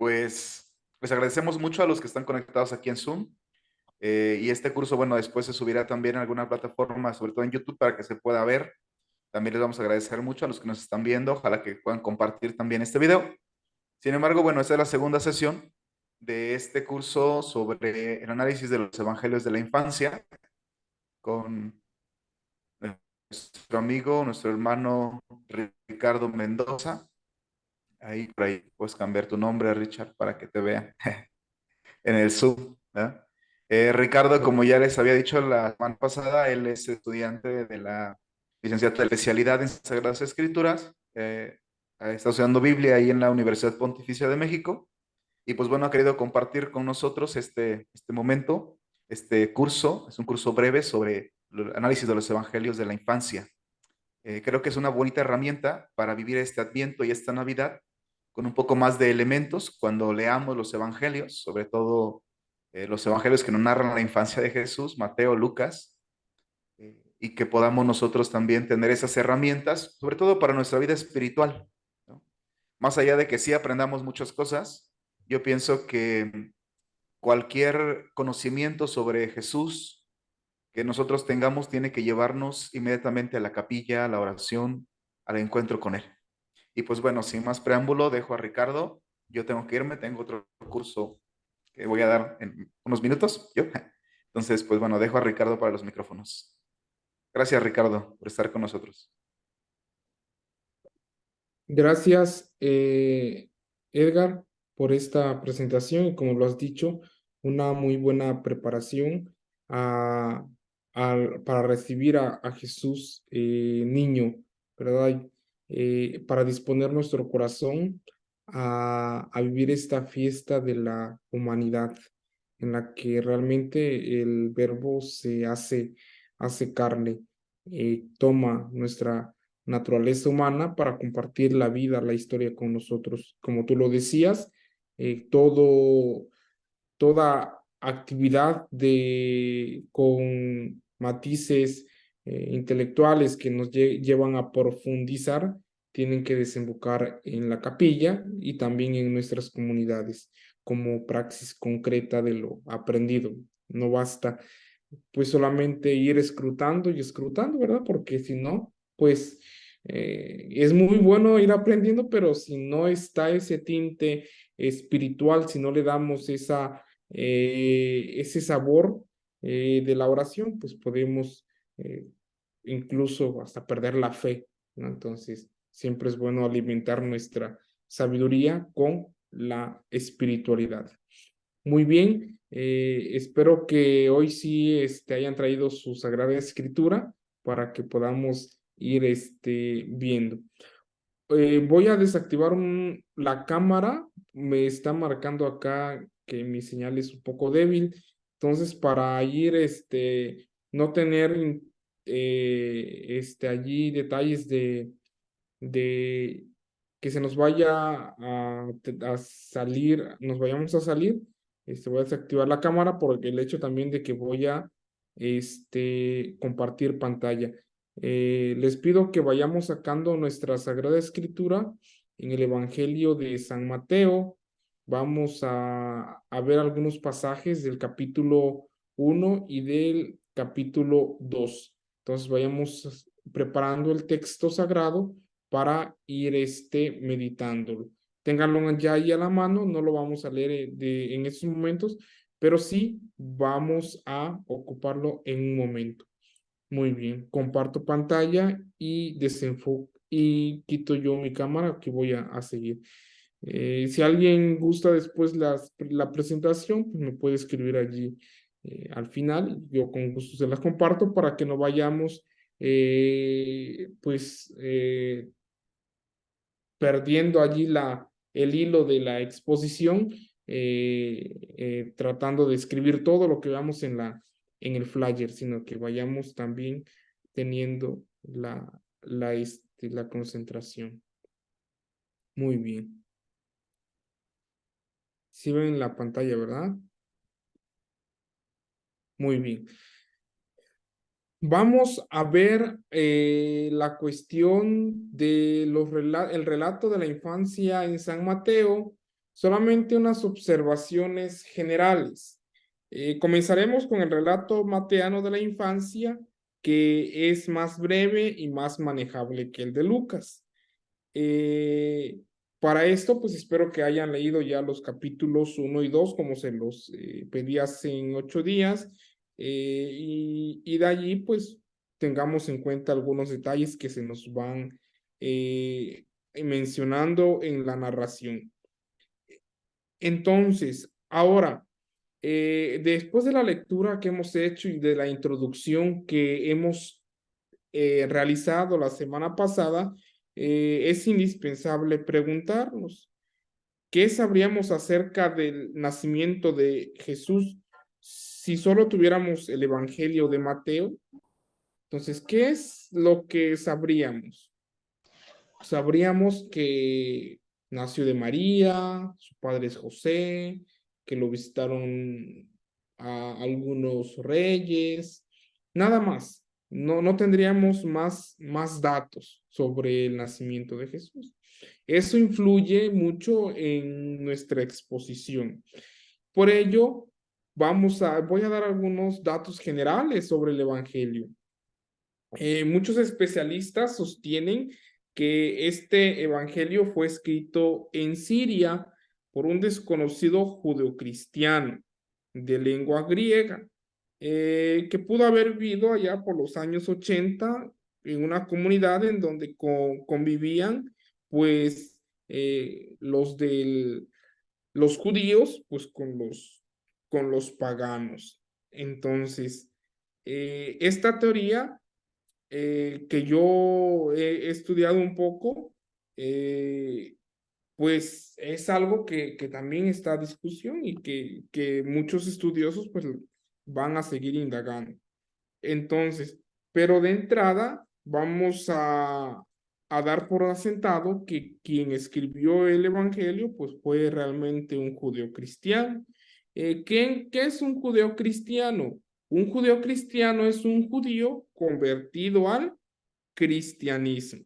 Pues les agradecemos mucho a los que están conectados aquí en Zoom. Y este curso, bueno, después se subirá también en alguna plataforma, sobre todo en YouTube, para que se pueda ver. También les vamos a agradecer mucho a los que nos están viendo. Ojalá que puedan compartir también este video. Sin embargo, bueno, esta es la segunda sesión de este curso sobre el análisis de los evangelios de la infancia con nuestro amigo, nuestro hermano Ricardo Mendoza. Ahí, por ahí puedes cambiar tu nombre, Richard, para que te vean en el Zoom, ¿verdad? Ricardo, como ya les había dicho la semana pasada, él es estudiante de la licenciatura de especialidad en Sagradas Escrituras. Está estudiando Biblia ahí en la Universidad Pontificia de México. Y pues bueno, ha querido compartir con nosotros este momento, este curso. Es un curso breve sobre el análisis de los evangelios de la infancia. Creo que es una bonita herramienta para vivir este Adviento y esta Navidad con un poco más de elementos cuando leamos los evangelios, sobre todo los evangelios que nos narran la infancia de Jesús, Mateo, Lucas, y que podamos nosotros también tener esas herramientas, sobre todo para nuestra vida espiritual, ¿no? Más allá de que sí aprendamos muchas cosas, yo pienso que cualquier conocimiento sobre Jesús que nosotros tengamos tiene que llevarnos inmediatamente a la capilla, a la oración, al encuentro con Él. Y pues bueno, sin más preámbulo, dejo a Ricardo. Yo tengo que irme, tengo otro curso que voy a dar en unos minutos, yo. Entonces, pues bueno, dejo a Ricardo para los micrófonos. Gracias, Ricardo, por estar con nosotros. Gracias, Edgar, por esta presentación y como lo has dicho, una muy buena preparación a- para recibir a Jesús niño, ¿verdad? Para disponer nuestro corazón a vivir esta fiesta de la humanidad, en la que realmente el verbo hace carne, toma nuestra naturaleza humana para compartir la vida, la historia con nosotros. Como tú lo decías, toda actividad con matices intelectuales que nos llevan a profundizar tienen que desembocar en la capilla y también en nuestras comunidades como praxis concreta de lo aprendido. No basta pues solamente ir escrutando, ¿verdad? Porque si no, pues es muy bueno ir aprendiendo, pero si no está ese tinte espiritual, si no le damos ese sabor de la oración, pues podemos incluso hasta perder la fe, ¿no? Entonces, siempre es bueno alimentar nuestra sabiduría con la espiritualidad. Muy bien, espero que hoy sí hayan traído su Sagrada Escritura para que podamos ir viendo. Voy a desactivar la cámara, me está marcando acá que mi señal es un poco débil, entonces para ir, no tener allí detalles de que se nos vaya a salir, nos vayamos a salir, voy a desactivar la cámara por el hecho también de que voy a compartir pantalla. Les pido que vayamos sacando nuestra Sagrada Escritura en el Evangelio de San Mateo. Vamos a ver algunos pasajes del capítulo 1 y del capítulo 2. Entonces vayamos preparando el texto sagrado para ir meditándolo. Ténganlo ya ahí a la mano, no lo vamos a leer en estos momentos, pero sí vamos a ocuparlo en un momento. Muy bien, comparto pantalla y desenfoco y quito yo mi cámara que voy a seguir. Si alguien gusta después la presentación, pues me puede escribir allí al final. Yo con gusto se las comparto para que no vayamos perdiendo allí el hilo de la exposición, tratando de escribir todo lo que veamos en el flyer, sino que vayamos también teniendo la concentración. Muy bien. Sí ven la pantalla, ¿verdad? Muy bien. Vamos a ver la cuestión de el relato de la infancia en San Mateo. Solamente unas observaciones generales. Comenzaremos con el relato mateano de la infancia, que es más breve y más manejable que el de Lucas. Eh, para esto, pues espero que hayan leído ya los capítulos 1 y 2, como se los pedí hace en 8 días, y de allí, pues, tengamos en cuenta algunos detalles que se nos van mencionando en la narración. Entonces, ahora, después de la lectura que hemos hecho y de la introducción que hemos realizado la semana pasada, es indispensable preguntarnos, ¿qué sabríamos acerca del nacimiento de Jesús si solo tuviéramos el Evangelio de Mateo? Entonces, ¿qué es lo que sabríamos? Sabríamos que nació de María, su padre es José, que lo visitaron a algunos reyes, nada más. No tendríamos más datos sobre el nacimiento de Jesús. Eso influye mucho en nuestra exposición. Por ello, voy a dar algunos datos generales sobre el Evangelio. Muchos especialistas sostienen que este evangelio fue escrito en Siria por un desconocido judeocristiano de lengua griega, que pudo haber vivido allá por los años 80 en una comunidad en donde convivían pues los judíos pues con los paganos. Entonces, esta teoría que yo he estudiado un poco, pues es algo que también está a discusión y que muchos estudiosos pues van a seguir indagando. Entonces, pero de entrada vamos a dar por asentado que quien escribió el Evangelio pues fue realmente un judeo cristiano. ¿Qué es un judeo cristiano? Un judeo cristiano es un judío convertido al cristianismo.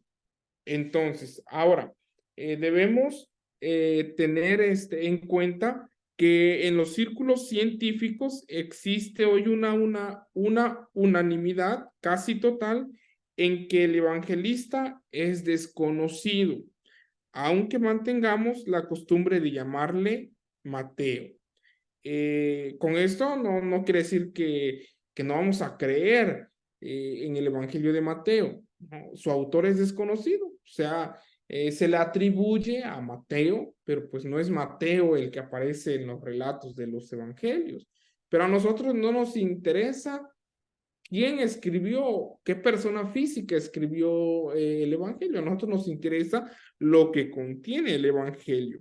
Entonces, ahora, debemos tener en cuenta que en los círculos científicos existe hoy una unanimidad casi total en que el evangelista es desconocido, aunque mantengamos la costumbre de llamarle Mateo. Con esto no quiere decir que no vamos a creer en el Evangelio de Mateo, ¿no? Su autor es desconocido, o sea, se le atribuye a Mateo, pero pues no es Mateo el que aparece en los relatos de los evangelios. Pero a nosotros no nos interesa quién escribió, qué persona física escribió el Evangelio. A nosotros nos interesa lo que contiene el Evangelio.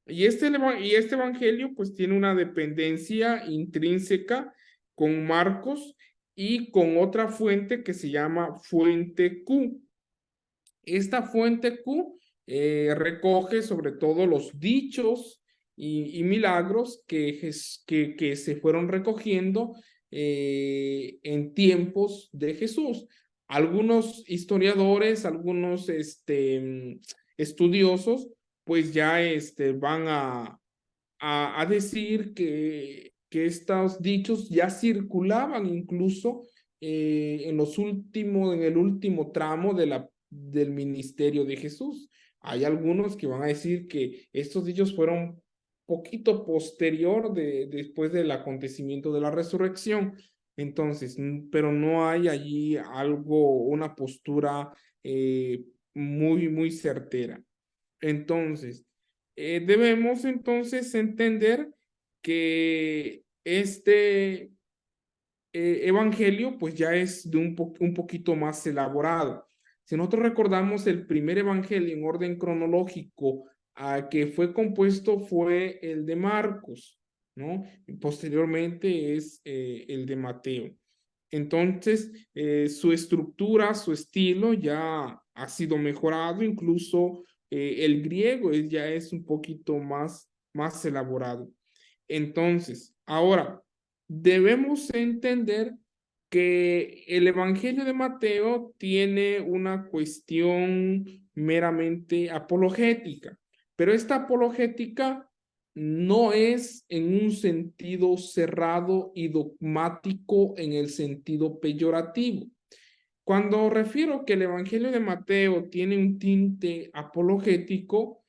Y este Evangelio pues tiene una dependencia intrínseca con Marcos y con otra fuente que se llama fuente Q. Esta fuente Q recoge sobre todo los dichos y milagros que se fueron recogiendo en tiempos de Jesús. Algunos historiadores, algunos estudiosos, pues ya van a decir que estos dichos ya circulaban incluso en el último tramo del ministerio de Jesús. Hay algunos que van a decir que estos dichos fueron poquito posterior después del acontecimiento de la resurrección. Entonces, pero no hay allí una postura muy certera. Entonces, debemos entonces entender que este evangelio pues ya es de un poquito más elaborado. Si nosotros recordamos el primer evangelio en orden cronológico que fue compuesto fue el de Marcos, ¿no? Y posteriormente es el de Mateo. Entonces, su estructura, su estilo ya ha sido mejorado, incluso el griego ya es un poquito más elaborado. Entonces, ahora, debemos entender que el Evangelio de Mateo tiene una cuestión meramente apologética, pero esta apologética no es en un sentido cerrado y dogmático en el sentido peyorativo. Cuando refiero que el Evangelio de Mateo tiene un tinte apologético,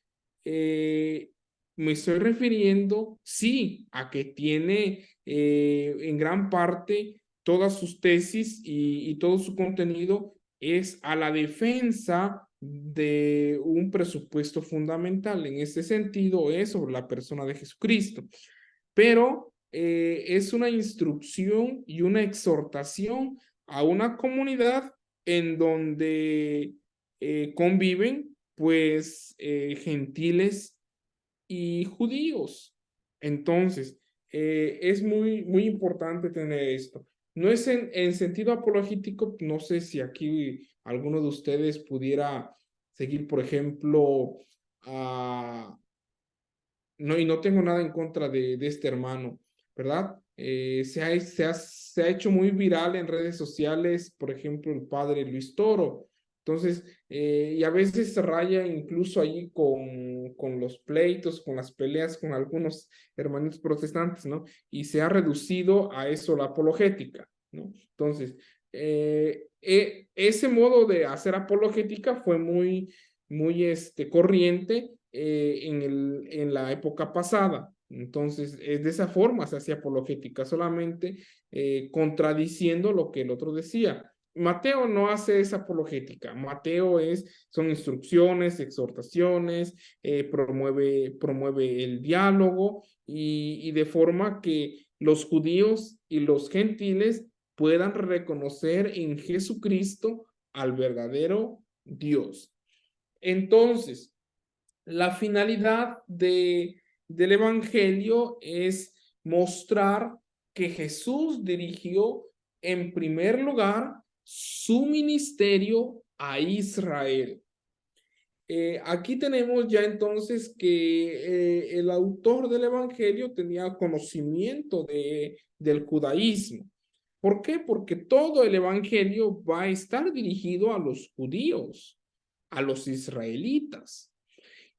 eh, me estoy refiriendo, sí, a que tiene en gran parte todas sus tesis y todo su contenido es a la defensa de un presupuesto fundamental. En este sentido, es sobre la persona de Jesucristo. Pero es una instrucción y una exhortación a una comunidad en donde conviven pues gentiles y judíos. Entonces, es muy importante tener esto. No es en sentido apologético, no sé si aquí alguno de ustedes pudiera seguir, por ejemplo, a no, y no tengo nada en contra de este hermano, ¿verdad? Se ha hecho muy viral en redes sociales, por ejemplo, el padre Luis Toro. Entonces, y a veces se raya incluso ahí con los pleitos, con las peleas con algunos hermanos protestantes, ¿no? Y se ha reducido a eso la apologética, ¿no? Entonces, ese modo de hacer apologética fue muy corriente en la época pasada. Entonces, de esa forma se hacía apologética, solamente contradiciendo lo que el otro decía. Mateo no hace esa apologética. Mateo son instrucciones, exhortaciones, promueve el diálogo y de forma que los judíos y los gentiles puedan reconocer en Jesucristo al verdadero Dios. Entonces, la finalidad del Evangelio es mostrar que Jesús dirigió en primer lugar su ministerio a Israel. Aquí tenemos ya entonces que el autor del Evangelio tenía conocimiento del judaísmo. ¿Por qué? Porque todo el Evangelio va a estar dirigido a los judíos, a los israelitas.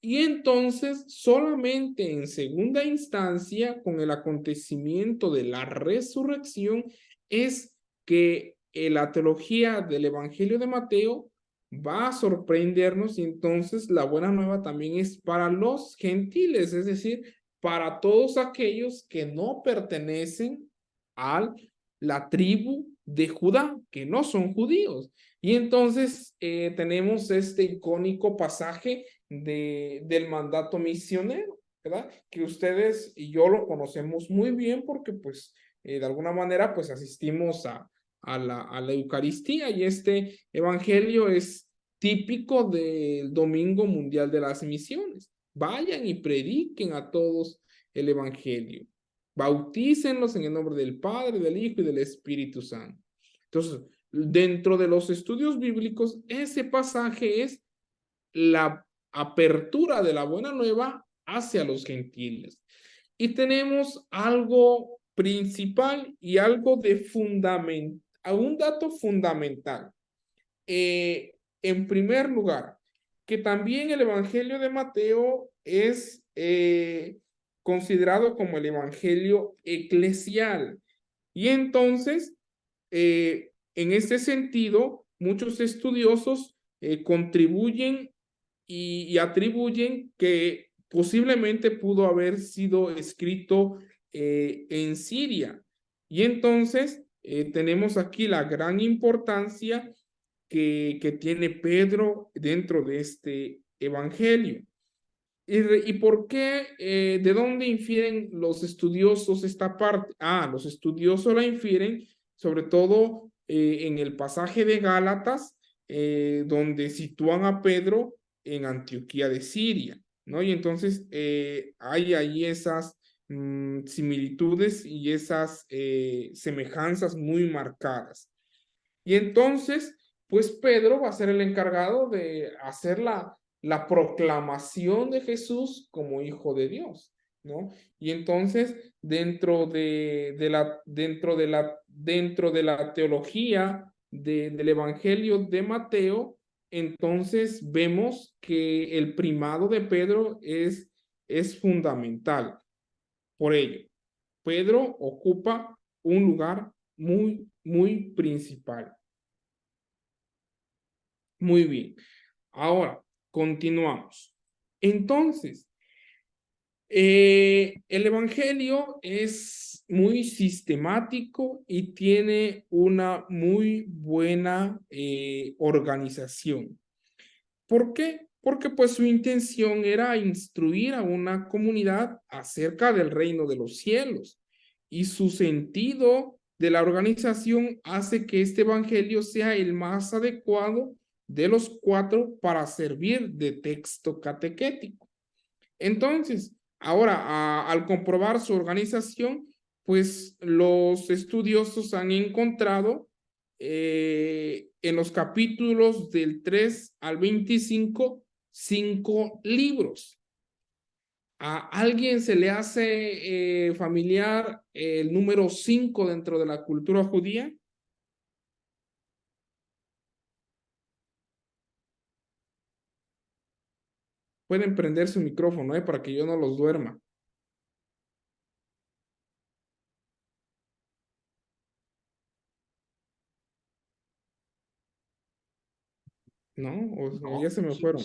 Y entonces, solamente en segunda instancia, con el acontecimiento de la resurrección, es que la teología del Evangelio de Mateo va a sorprendernos y entonces la buena nueva también es para los gentiles, es decir, para todos aquellos que no pertenecen a la tribu de Judá, que no son judíos. Y entonces tenemos este icónico pasaje del mandato misionero, ¿verdad? Que ustedes y yo lo conocemos muy bien porque pues de alguna manera pues asistimos a la Eucaristía y este evangelio es típico del Domingo Mundial de las Misiones. Vayan y prediquen a todos el evangelio. Bautícenlos en el nombre del Padre, del Hijo y del Espíritu Santo. Entonces, dentro de los estudios bíblicos, ese pasaje es la apertura de la buena nueva hacia los gentiles. Y tenemos algo principal y algo de fundamental, un dato fundamental. En primer lugar, que también el Evangelio de Mateo es considerado como el Evangelio eclesial. Y entonces, en este sentido, muchos estudiosos contribuyen y atribuyen que posiblemente pudo haber sido escrito en Siria. Y entonces tenemos aquí la gran importancia que tiene Pedro dentro de este evangelio. ¿Y por qué? ¿De dónde infieren los estudiosos esta parte? Los estudiosos la infieren sobre todo en el pasaje de Gálatas, donde sitúan a Pedro en Antioquía de Siria, ¿no? Y entonces hay ahí esas similitudes y esas semejanzas muy marcadas. Y entonces, pues Pedro va a ser el encargado de hacer la proclamación de Jesús como hijo de Dios, ¿no? Y entonces, dentro de la teología del Evangelio de Mateo, entonces vemos que el primado de Pedro es es fundamental. Por ello, Pedro ocupa un lugar muy, muy principal. Muy bien. Ahora, continuamos. Entonces, el Evangelio es muy sistemático y tiene una muy buena organización. ¿Por qué? Porque pues su intención era instruir a una comunidad acerca del reino de los cielos y su sentido de la organización hace que este evangelio sea el más adecuado de los cuatro para servir de texto catequético. Entonces, ahora, al comprobar su organización, pues los estudiosos han encontrado en los capítulos del 3 al 25, 5 libros. ¿A alguien se le hace familiar el número 5 dentro de la cultura judía? Pueden prender su micrófono, para que yo no los duerma. ¿No? O ya se me fueron.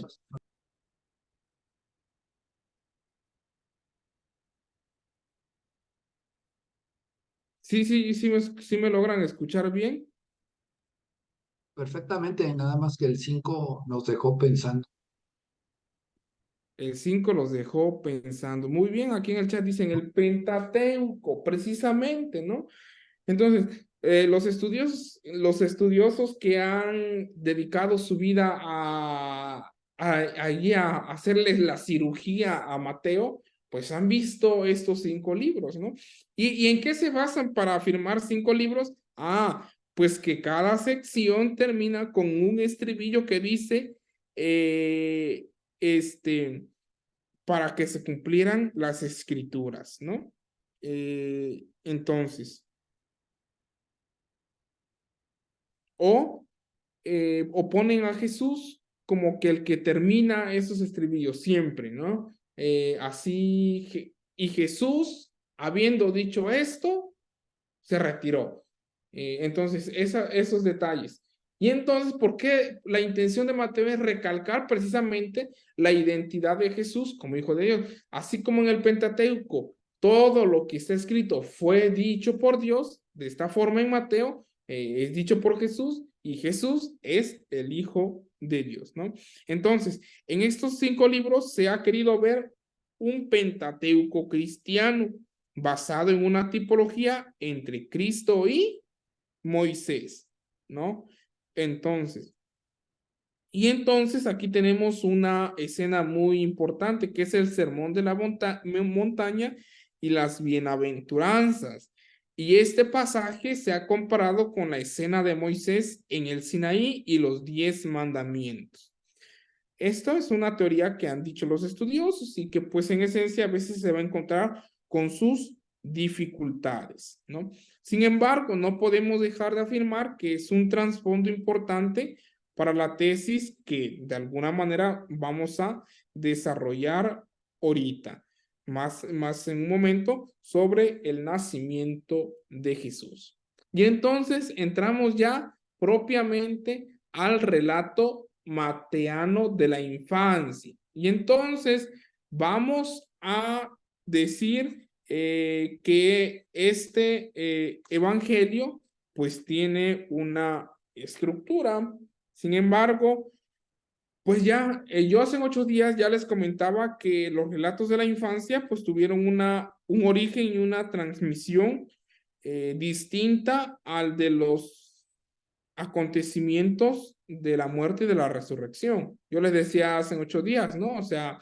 Sí, sí, sí me logran escuchar bien. Perfectamente, nada más que el 5 nos dejó pensando. El 5 los dejó pensando. Muy bien, aquí en el chat dicen el Pentateuco, precisamente, ¿no? Entonces, los estudiosos que han dedicado su vida a hacerles la cirugía a Mateo, pues han visto estos 5 libros, ¿no? ¿Y en qué se basan para afirmar 5 libros? Pues que cada sección termina con un estribillo que dice, este, para que se cumplieran las escrituras, ¿no? Entonces, o ponen a Jesús como que el que termina esos estribillos siempre, ¿no? Y Jesús, habiendo dicho esto, se retiró. Entonces, esos detalles. Y entonces, ¿por qué la intención de Mateo es recalcar precisamente la identidad de Jesús como hijo de Dios? Así como en el Pentateuco, todo lo que está escrito fue dicho por Dios, de esta forma en Mateo, es dicho por Jesús y Jesús es el hijo de Dios, ¿no? Entonces, en estos 5 libros se ha querido ver un Pentateuco cristiano basado en una tipología entre Cristo y Moisés, ¿no? Entonces, entonces aquí tenemos una escena muy importante que es el sermón de la montaña y las bienaventuranzas. Y este pasaje se ha comparado con la escena de Moisés en el Sinaí y los 10 mandamientos. Esto es una teoría que han dicho los estudiosos y que pues en esencia a veces se va a encontrar con sus dificultades, ¿no? Sin embargo, no podemos dejar de afirmar que es un trasfondo importante para la tesis que de alguna manera vamos a desarrollar ahorita, más en un momento, sobre el nacimiento de Jesús. Y entonces entramos ya propiamente al relato mateano de la infancia. Y entonces vamos a decir que este evangelio pues tiene una estructura. Sin embargo, pues ya yo hace 8 días ya les comentaba que los relatos de la infancia pues tuvieron un origen y una transmisión distinta al de los acontecimientos de la muerte y de la resurrección. Yo les decía hace 8 días, ¿no? O sea,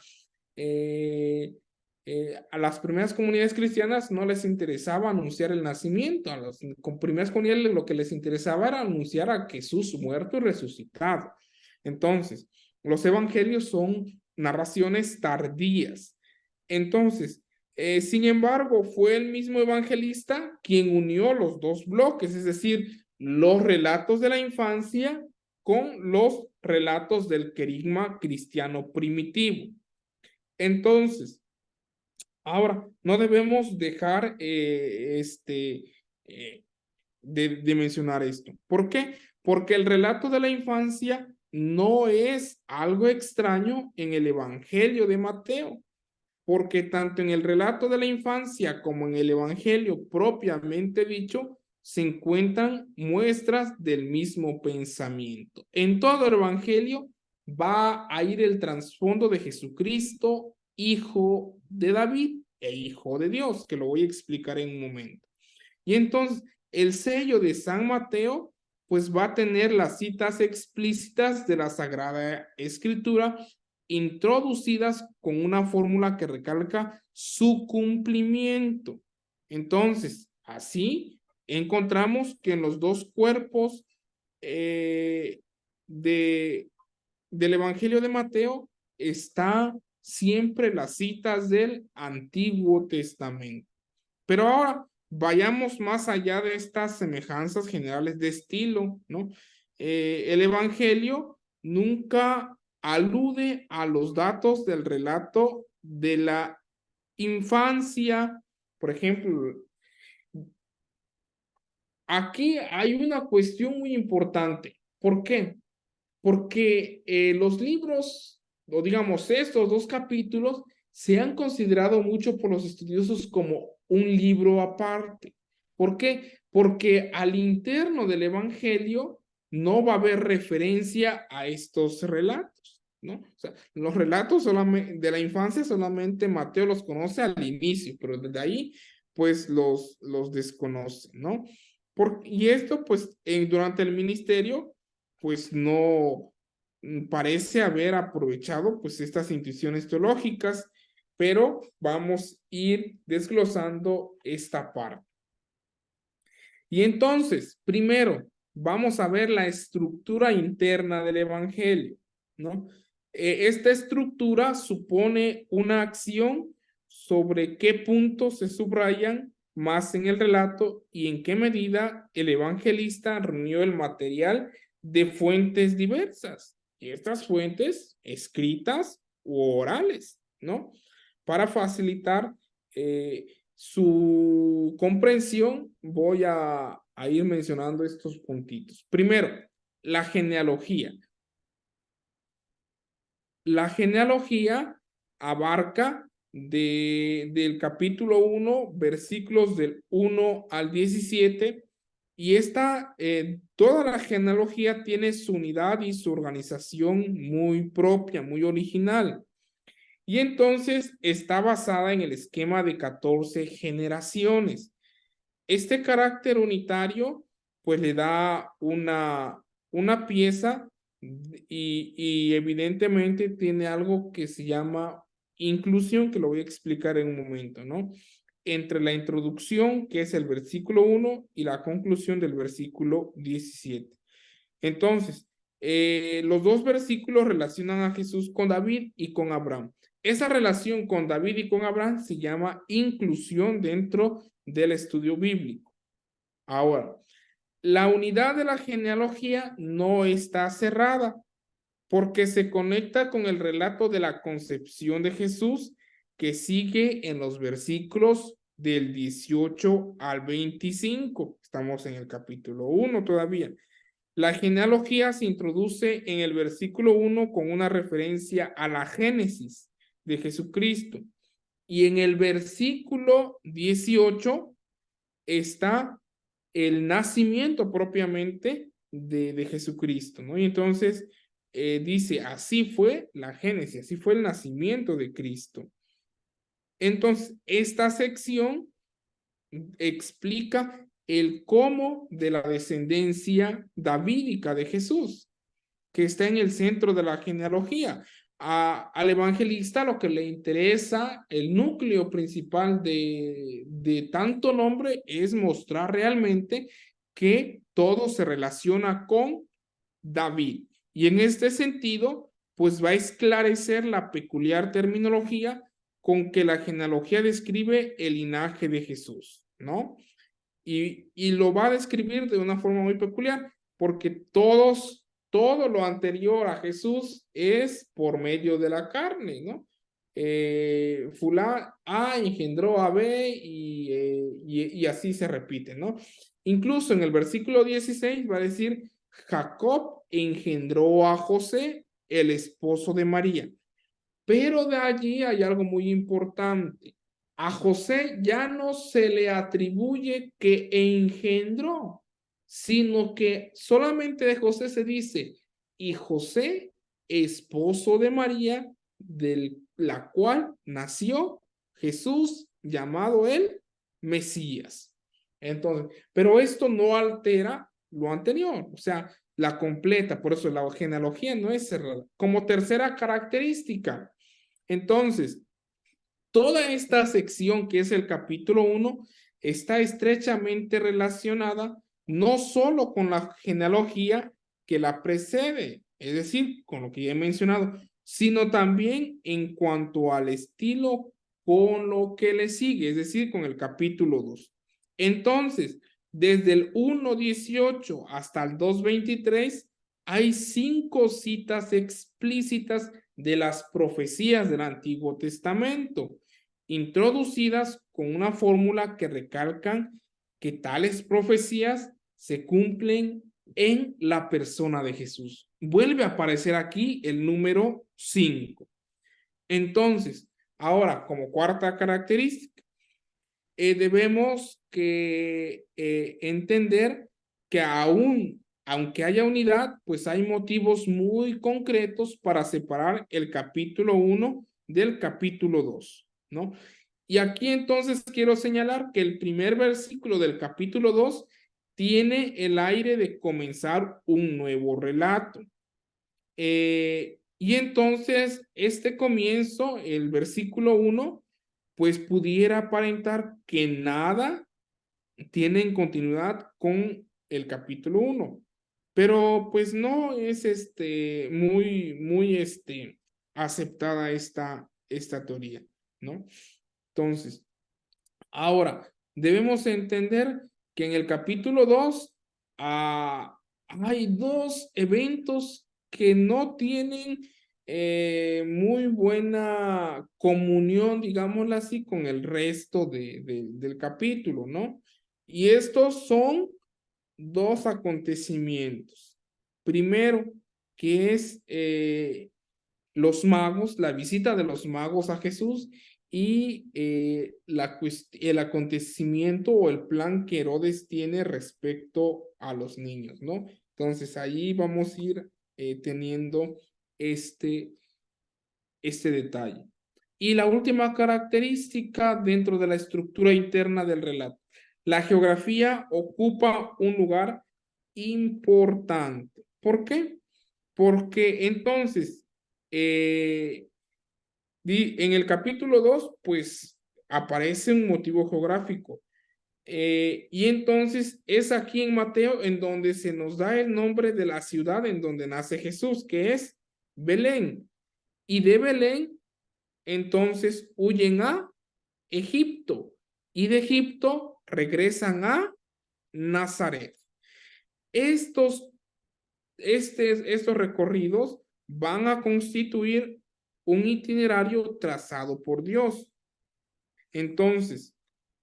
a las primeras comunidades cristianas no les interesaba anunciar el nacimiento, a las primeras comunidades lo que les interesaba era anunciar a Jesús muerto y resucitado. Entonces, los evangelios son narraciones tardías. Entonces, sin embargo, fue el mismo evangelista quien unió los dos bloques, es decir, los relatos de la infancia con los relatos del querigma cristiano primitivo. Entonces, Ahora, no debemos dejar de mencionar esto. ¿Por qué? Porque el relato de la infancia no es algo extraño en el Evangelio de Mateo, porque tanto en el relato de la infancia como en el Evangelio propiamente dicho, se encuentran muestras del mismo pensamiento. En todo el Evangelio va a ir el trasfondo de Jesucristo, hijo de David e hijo de Dios, que lo voy a explicar en un momento. Y entonces el sello de San Mateo pues va a tener las citas explícitas de la Sagrada Escritura introducidas con una fórmula que recalca su cumplimiento. Entonces, así encontramos que en los dos cuerpos de, del Evangelio de Mateo está siempre las citas del Antiguo Testamento. Pero ahora vayamos más allá de estas semejanzas generales de estilo, ¿no? El Evangelio nunca alude a los datos del relato de la infancia. Por ejemplo, aquí hay una cuestión muy importante. ¿Por qué? Porque los libros, o digamos estos dos capítulos, se han considerado mucho por los estudiosos como un libro aparte. ¿Por qué? Porque al interno del Evangelio no va a haber referencia a estos relatos, ¿no? O sea, los relatos solamente de la infancia solamente Mateo los conoce al inicio, pero desde ahí pues los desconoce, ¿no? Y esto pues durante el ministerio pues no parece haber aprovechado pues estas intuiciones teológicas, pero vamos a ir desglosando esta parte. Y entonces, primero, vamos a ver la estructura interna del Evangelio, ¿no? Esta estructura supone una acción sobre qué puntos se subrayan más en el relato y en qué medida el evangelista reunió el material de fuentes diversas, y estas fuentes escritas u orales, ¿no? Para facilitar su comprensión, voy a ir mencionando estos puntitos. Primero, la genealogía. La genealogía abarca del capítulo 1, versículos del 1 al 17, y toda la genealogía tiene su unidad y su organización muy propia, muy original. Y entonces está basada en el esquema de 14 generaciones. Este carácter unitario pues le da una pieza y evidentemente tiene algo que se llama inclusión, que lo voy a explicar en un momento, ¿no? Entre la introducción, que es el versículo 1, y la conclusión del versículo 17. Entonces, los dos versículos relacionan a Jesús con David y con Abraham. Esa relación con David y con Abraham se llama inclusión dentro del estudio bíblico. Ahora, la unidad de la genealogía no está cerrada porque se conecta con el relato de la concepción de Jesús que sigue en los versículos del 18 al 25. Estamos en el capítulo 1 todavía. La genealogía se introduce en el versículo 1 con una referencia a la Génesis de Jesucristo. Y en el versículo 18 está el nacimiento propiamente de Jesucristo, ¿no? Y entonces dice, así fue la Génesis, así fue el nacimiento de Cristo. Entonces, esta sección explica el cómo de la descendencia davídica de Jesús, que está en el centro de la genealogía. Al evangelista lo que le interesa, el núcleo principal de tanto nombre es mostrar realmente que todo se relaciona con David. Y en este sentido, pues va a esclarecer la peculiar terminología con que la genealogía describe el linaje de Jesús, ¿no? Y lo va a describir de una forma muy peculiar, porque todo lo anterior a Jesús es por medio de la carne, ¿no? A engendró a B y así se repite, ¿no? Incluso en el versículo 16 va a decir, Jacob engendró a José, el esposo de María. Pero de allí hay algo muy importante. A José ya no se le atribuye que engendró, sino que solamente de José se dice, y José, esposo de María, de la cual nació Jesús, llamado el Mesías. Entonces, pero esto no altera lo anterior, o sea, la completa, por eso la genealogía no es cerrada. Como tercera característica, entonces, toda esta sección que es el capítulo 1 está estrechamente relacionada no solo con la genealogía que la precede, es decir, con lo que ya he mencionado, sino también en cuanto al estilo con lo que le sigue, es decir, con el capítulo 2. Entonces, desde el 1.18 hasta el 2.23, hay 5 citas explícitas de las profecías del Antiguo Testamento, introducidas con una fórmula que recalcan que tales profecías se cumplen en la persona de Jesús. Vuelve a aparecer aquí el número 5. Entonces, ahora, como cuarta característica, debemos entender que aunque haya unidad, pues hay motivos muy concretos para separar el capítulo 1 del capítulo 2, ¿no? Y aquí entonces quiero señalar que el primer versículo del capítulo 2 tiene el aire de comenzar un nuevo relato. Y entonces este comienzo, el versículo 1, pues pudiera aparentar que nada tiene en continuidad con el capítulo 1, pero pues no es muy aceptada esta teoría, ¿no? Entonces, ahora debemos entender que en el capítulo 2 hay 2 eventos que no tienen muy buena comunión, digámoslo así, con el resto del capítulo, ¿no? Y estos son 2 acontecimientos. Primero, que es los magos, la visita de los magos a Jesús y el acontecimiento o el plan que Herodes tiene respecto a los niños, ¿no? Entonces ahí vamos a ir teniendo este detalle. Y la última característica dentro de la estructura interna del relato. La geografía ocupa un lugar importante. ¿Por qué? Porque entonces, en el capítulo 2, pues aparece un motivo geográfico. Y entonces es aquí en Mateo en donde se nos da el nombre de la ciudad en donde nace Jesús, que es Belén. Y de Belén entonces huyen a Egipto y de Egipto regresan a Nazaret. Estos recorridos van a constituir un itinerario trazado por Dios. Entonces,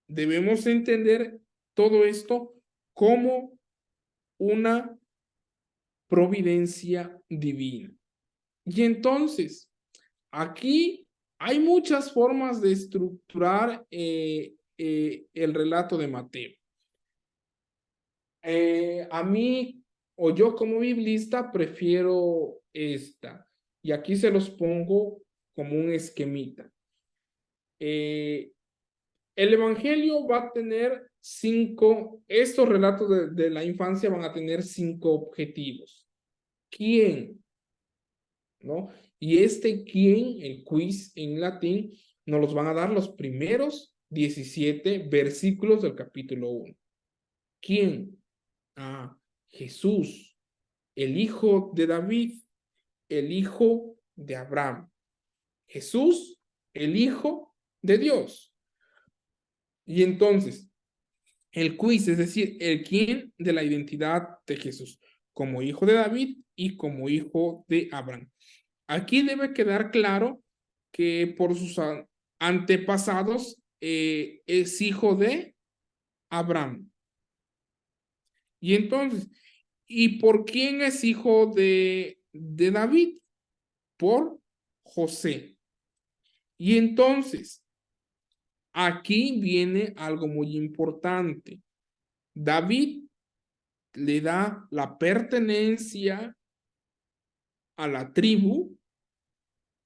debemos entender todo esto como una providencia divina. Y entonces, aquí hay muchas formas de estructurar el relato de Mateo. A mí, o yo como biblista, prefiero esta. Y aquí se los pongo como un esquemita. El Evangelio va a tener estos relatos de la infancia van a tener 5 objetivos. ¿Quién? ¿No? Y quién, el quiz en latín, nos los van a dar los primeros 17 versículos del capítulo 1. ¿Quién? Jesús, el hijo de David, el hijo de Abraham. Jesús, el hijo de Dios. Y entonces, el quiz, es decir, el quién de la identidad de Jesús, como hijo de David y como hijo de Abraham. Aquí debe quedar claro que por sus antepasados es hijo de Abraham. Y entonces, ¿y por quién es hijo de David? Por José. Y entonces, aquí viene algo muy importante. David le da la pertenencia a la tribu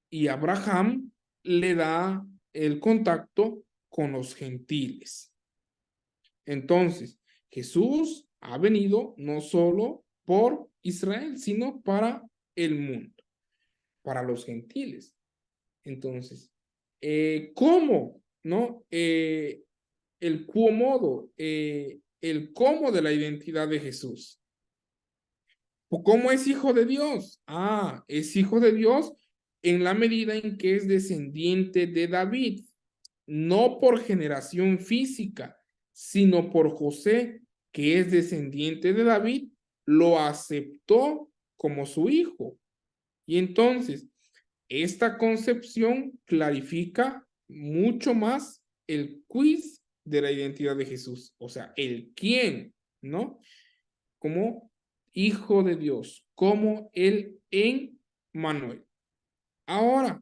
y Abraham le da el contacto con los gentiles. Entonces, Jesús ha venido no solo por Israel, sino para el mundo, para los gentiles. Entonces, ¿cómo? ¿No? El cómodo, el cómo de la identidad de Jesús. ¿Cómo es hijo de Dios? Ah, es hijo de Dios en la medida en que es descendiente de David, no por generación física, sino por José, que es descendiente de David, lo aceptó como su hijo. Y entonces, esta concepción clarifica mucho más el quiz de la identidad de Jesús, o sea, el quién, ¿no? Como hijo de Dios, como el Emmanuel. Ahora,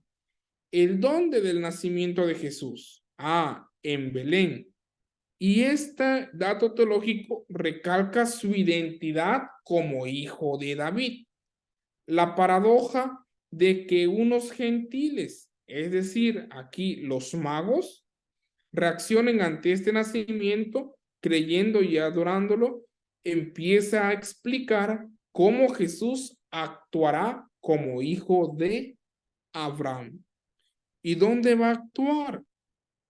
el dónde del nacimiento de Jesús. Ah, en Belén. Y este dato teológico recalca su identidad como hijo de David. La paradoja de que unos gentiles, es decir, aquí los magos, reaccionen ante este nacimiento creyendo y adorándolo, empieza a explicar cómo Jesús actuará como hijo de Abraham. ¿Y dónde va a actuar?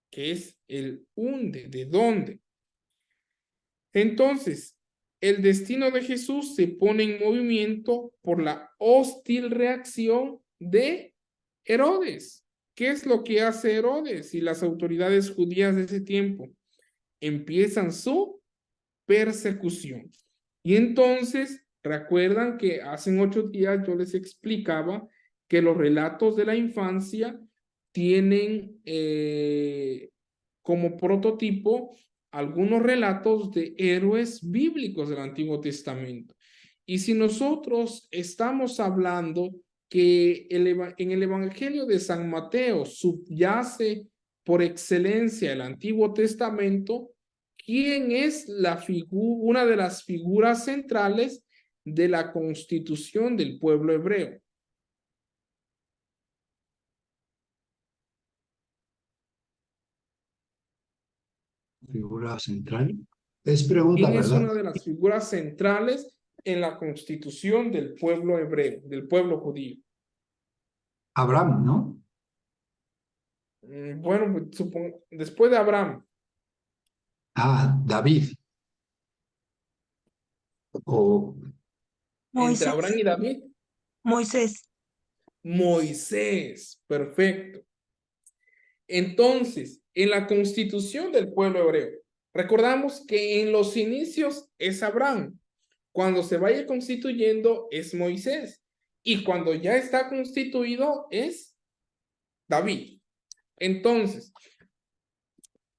Que es el unde, ¿de dónde? Entonces, el destino de Jesús se pone en movimiento por la hostil reacción de Herodes. ¿Qué es lo que hace Herodes y las autoridades judías de ese tiempo? Empiezan su persecución. Y entonces, recuerdan que hace 8 días yo les explicaba que los relatos de la infancia tienen como prototipo algunos relatos de héroes bíblicos del Antiguo Testamento. Y si nosotros estamos hablando que en el Evangelio de San Mateo subyace por excelencia el Antiguo Testamento, ¿quién es una de las figuras centrales de la constitución del pueblo hebreo? Figura central. Es pregunta, ¿Quién es ¿verdad? una de las figuras centrales en la constitución del pueblo hebreo, del pueblo judío? Abraham, ¿no? Bueno, pues, después de Abraham, Ah, David. O entre Moisés, Abraham y David, Moisés, Moisés, perfecto. Entonces, en la constitución del pueblo hebreo, recordamos que en los inicios es Abraham, cuando se vaya constituyendo es Moisés y cuando ya está constituido es David. Entonces,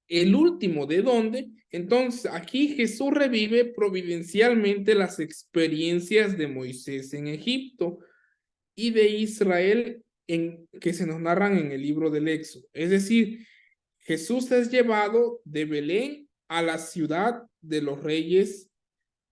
el último de dónde, entonces aquí Jesús revive providencialmente las experiencias de Moisés en Egipto y de Israel que se nos narran en el libro del Éxodo. Es decir, Jesús es llevado de Belén a la ciudad de los reyes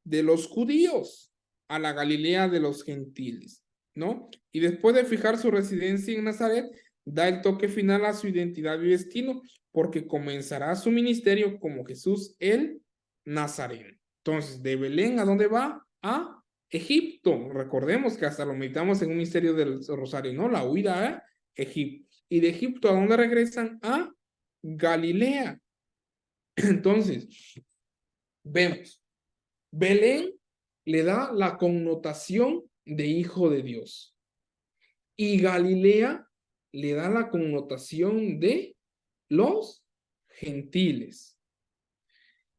de los judíos, a la Galilea de los gentiles, ¿no? Y después de fijar su residencia en Nazaret, da el toque final a su identidad y destino, porque comenzará su ministerio como Jesús el Nazareno. Entonces, de Belén, ¿a dónde va? A Egipto. Recordemos que hasta lo meditamos en un misterio del Rosario, ¿no? La huida a Egipto. Y de Egipto, ¿a dónde regresan? A Galilea. Entonces, vemos, Belén le da la connotación de hijo de Dios y Galilea le da la connotación de los gentiles.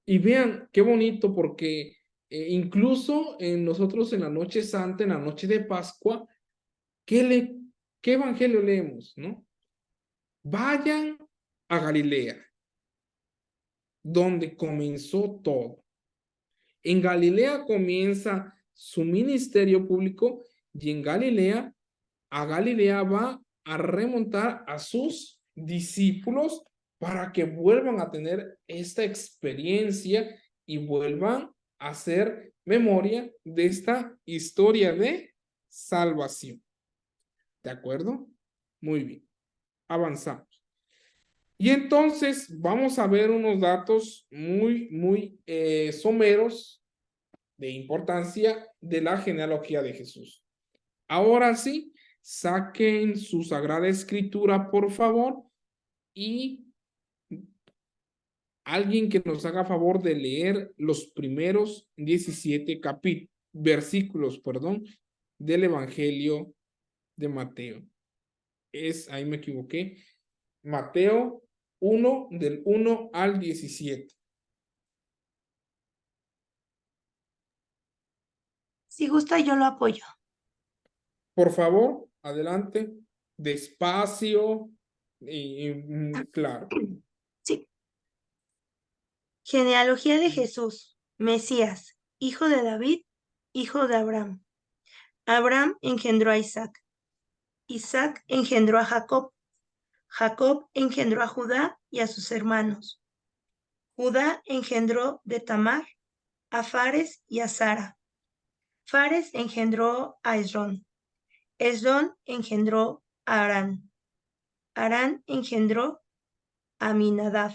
Y vean qué bonito porque incluso en nosotros en la noche santa, en la noche de Pascua, ¿qué evangelio leemos, no? vayan a Galilea, donde comenzó todo. En Galilea comienza su ministerio público y en Galilea, a Galilea va a remontar a sus discípulos para que vuelvan a tener esta experiencia y vuelvan a hacer memoria de esta historia de salvación. ¿De acuerdo? Muy bien. Avanzamos. Y entonces vamos a ver unos datos muy someros de importancia de la genealogía de Jesús. Ahora sí, saquen su Sagrada Escritura, por favor, y alguien que nos haga favor de leer los primeros 17 versículos, del Evangelio de Mateo. Ahí me equivoqué. Mateo 1, del 1 al 17. Si gusta, yo lo apoyo. Por favor, adelante, despacio y claro. Sí. Genealogía de Jesús, Mesías, hijo de David, hijo de Abraham. Abraham engendró a Isaac. Isaac engendró a Jacob. Jacob engendró a Judá y a sus hermanos. Judá engendró de Tamar a Fares y a Zara. Fares engendró a Esrón. Esrón engendró a Arán. Arán engendró a Aminadab.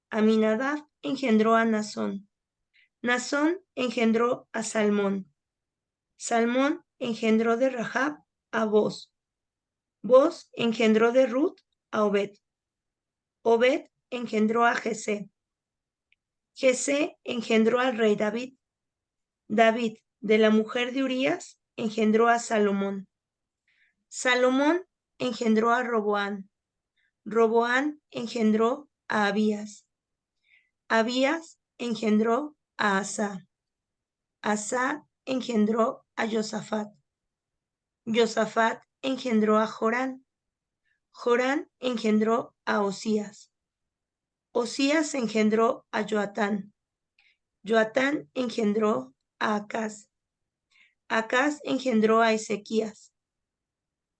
Aminadab engendró a Nazón. Nazón engendró a Salmón. Salmón engendró de Rahab a Boz. Boz engendró de Ruth a Obed. Obed engendró a Jesé. Jesé engendró al rey David. David, de la mujer de Urías, engendró a Salomón. Salomón engendró a Roboán. Roboán engendró a Abías. Abías engendró a Asa. Asa engendró a Josafat. Josafat engendró a Jorán. Jorán engendró a Osías. Osías engendró a Joatán. Joatán engendró a Acaz. Acaz engendró a Ezequías.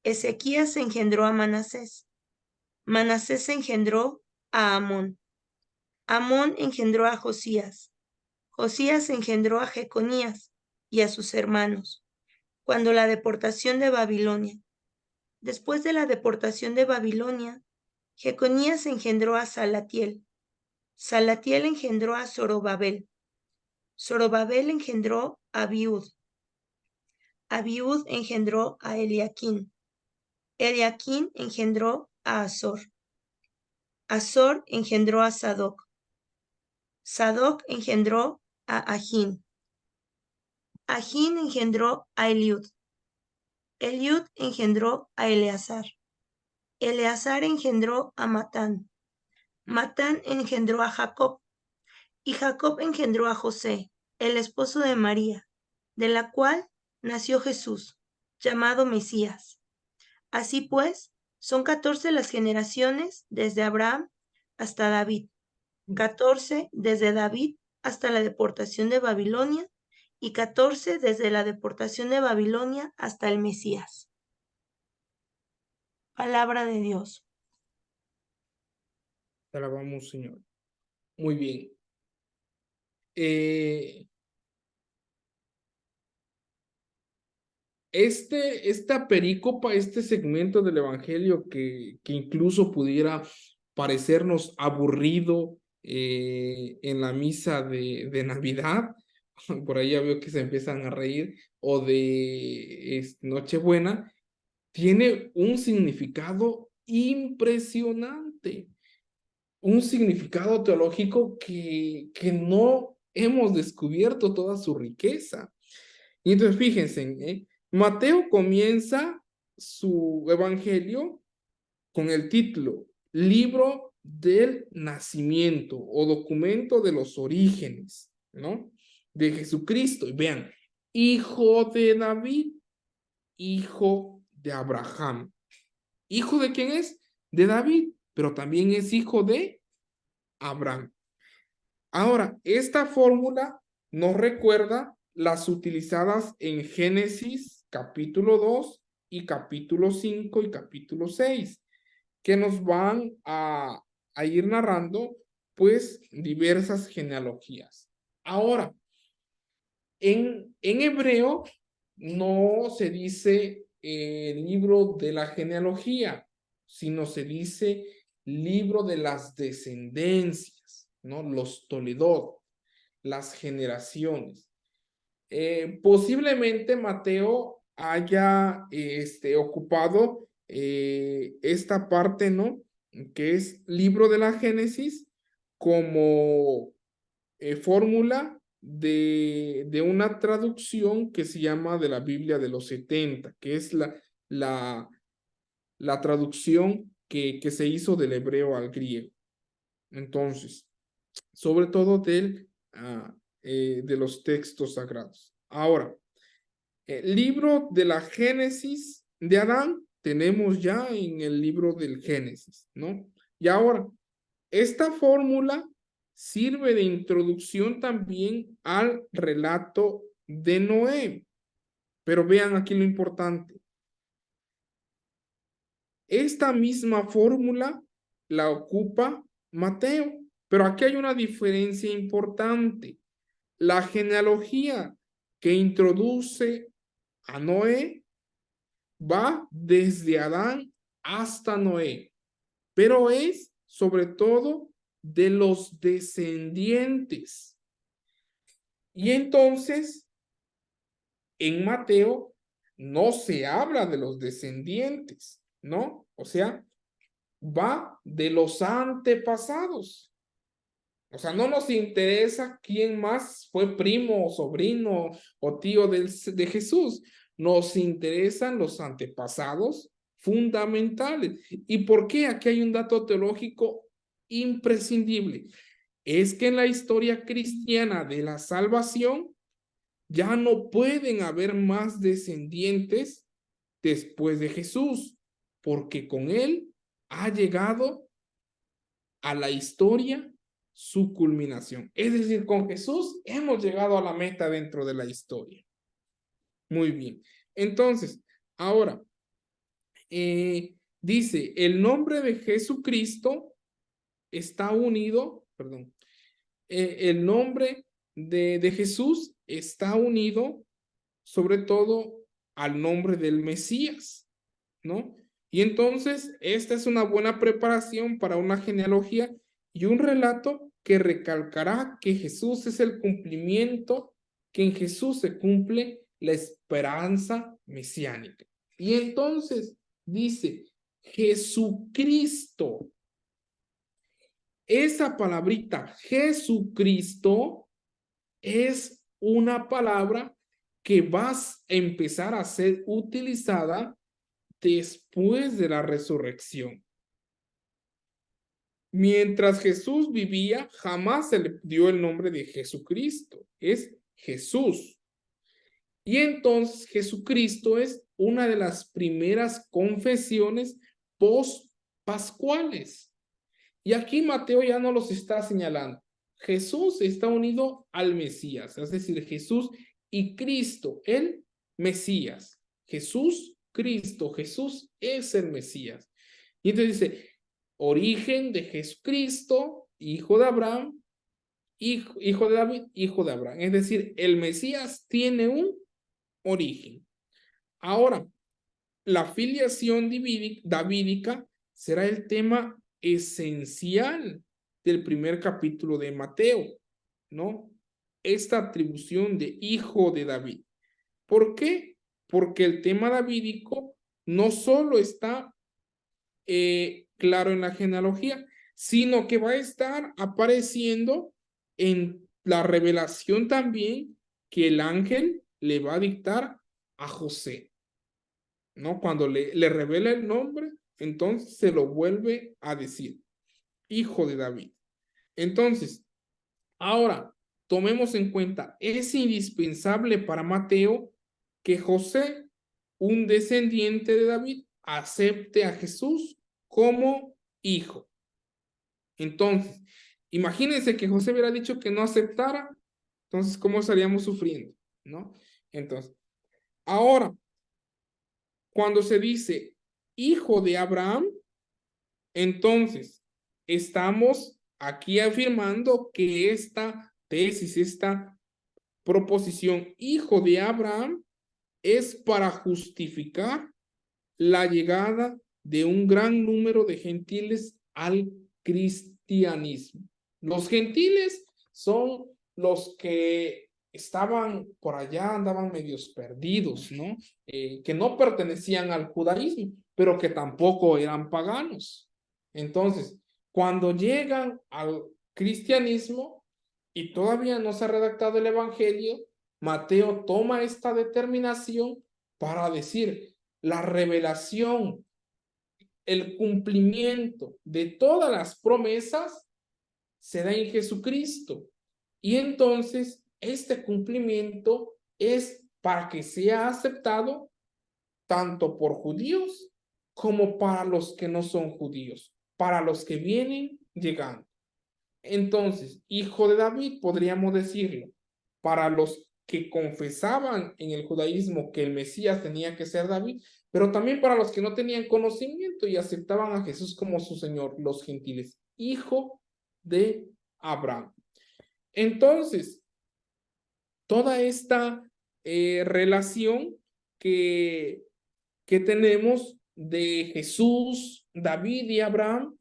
Ezequías engendró a Manasés. Manasés engendró a Amón. Amón engendró a Josías. Josías engendró a Jeconías y a sus hermanos, cuando la deportación de Babilonia. Después de la deportación de Babilonia, Jeconías engendró a Salatiel. Salatiel engendró a Zorobabel. Zorobabel engendró a Abiud. Abiud engendró a Eliaquín. Eliaquín engendró a Azor. Azor engendró a Sadoc. Sadoc engendró a Ajín. Ajín engendró a Eliud. Eliud engendró a Eleazar. Eleazar engendró a Matán. Matán engendró a Jacob. Y Jacob engendró a José, el esposo de María, de la cual nació Jesús, llamado Mesías. Así pues, son 14 las generaciones desde Abraham hasta David, 14 desde David hasta la deportación de Babilonia y 14 desde la deportación de Babilonia hasta el Mesías. Palabra de Dios. Te alabamos, Señor. Muy bien. Esta perícopa, este segmento del Evangelio que incluso pudiera parecernos aburrido en la misa de Navidad, por ahí ya veo que se empiezan a reír, o de Nochebuena, tiene un significado impresionante, un significado teológico que no hemos descubierto toda su riqueza. Y entonces fíjense, Mateo comienza su evangelio con el título Libro del Nacimiento o documento de los orígenes, ¿no? De Jesucristo. Y vean, hijo de David, hijo de Abraham. ¿Hijo de quién es? de David, pero también es hijo de Abraham. Ahora, esta fórmula nos recuerda las utilizadas en Génesis capítulo 2 y capítulo 5 y capítulo 6, que nos van a ir narrando pues diversas genealogías. Ahora, en hebreo no se dice libro de la genealogía, sino se dice libro de las descendencias, ¿no? Los Toledot, las generaciones. Posiblemente Mateo haya ocupado esta parte, ¿no? Que es libro de la Génesis como fórmula de una traducción que se llama de la Biblia de los 70, que es la traducción que se hizo del hebreo al griego. Entonces, sobre todo de los textos sagrados. Ahora, el libro de la Génesis de Adán tenemos ya en el libro del Génesis, ¿no? Y ahora, esta fórmula sirve de introducción también al relato de Noé. Pero vean aquí lo importante. Esta misma fórmula la ocupa Mateo, pero aquí hay una diferencia importante. La genealogía que introduce a Noé va desde Adán hasta Noé, pero es sobre todo de los descendientes. Y entonces, en Mateo no se habla de los descendientes, ¿no? O sea, va de los antepasados. O sea, no nos interesa quién más fue primo, sobrino o tío de Jesús. Nos interesan los antepasados fundamentales. ¿Y por qué? Aquí hay un dato teológico imprescindible. Es que en la historia cristiana de la salvación ya no pueden haber más descendientes después de Jesús, porque con él ha llegado a la historia su culminación. Es decir, con Jesús hemos llegado a la meta dentro de la historia. Muy bien. Entonces, ahora, dice, el nombre de Jesucristo está unido, perdón, el nombre de Jesús está unido sobre todo al nombre del Mesías, ¿no? Y entonces, esta es una buena preparación para una genealogía y un relato que recalcará que Jesús es el cumplimiento, que en Jesús se cumple la esperanza mesiánica. Y entonces dice, Jesucristo. Esa palabrita Jesucristo es una palabra que va a empezar a ser utilizada después de la resurrección. Mientras Jesús vivía, jamás se le dio el nombre de Jesucristo, es Jesús. Y entonces Jesucristo es una de las primeras confesiones post-pascuales. Y aquí Mateo ya no los está señalando. Jesús está unido al Mesías, es decir, Jesús y Cristo, el Mesías. Jesús, Cristo, Jesús es el Mesías. Y entonces dice, origen de Jesucristo, hijo de Abraham, hijo de David, hijo de Abraham. Es decir, el Mesías tiene un origen. Ahora, la filiación davídica será el tema esencial del primer capítulo de Mateo, ¿no? Esta atribución de hijo de David. ¿Por qué? Porque el tema davídico no solo está claro en la genealogía, sino que va a estar apareciendo en la revelación también que el ángel le va a dictar a José, ¿no? Cuando le revela el nombre, entonces se lo vuelve a decir, hijo de David. Entonces, ahora, tomemos en cuenta, es indispensable para Mateo que José, un descendiente de David, acepte a Jesús como hijo. Entonces, imagínense que José hubiera dicho que no aceptara, entonces, ¿cómo estaríamos sufriendo? ¿No? Entonces, ahora, cuando se dice hijo de Abraham, entonces, estamos aquí afirmando que esta tesis, esta proposición hijo de Abraham es para justificar la llegada de un gran número de gentiles al cristianismo. Los gentiles son los que estaban por allá, andaban medios perdidos, ¿no? Que no pertenecían al judaísmo, pero que tampoco eran paganos. Entonces, cuando llegan al cristianismo y todavía no se ha redactado el evangelio, Mateo toma esta determinación para decir, la revelación, el cumplimiento de todas las promesas se da en Jesucristo. Y entonces este cumplimiento es para que sea aceptado tanto por judíos como para los que no son judíos, para los que vienen llegando. Entonces, hijo de David, podríamos decirlo, para los que confesaban en el judaísmo que el Mesías tenía que ser David, pero también para los que no tenían conocimiento y aceptaban a Jesús como su Señor, los gentiles, hijo de Abraham. Entonces, toda esta relación que tenemos de Jesús, David y Abraham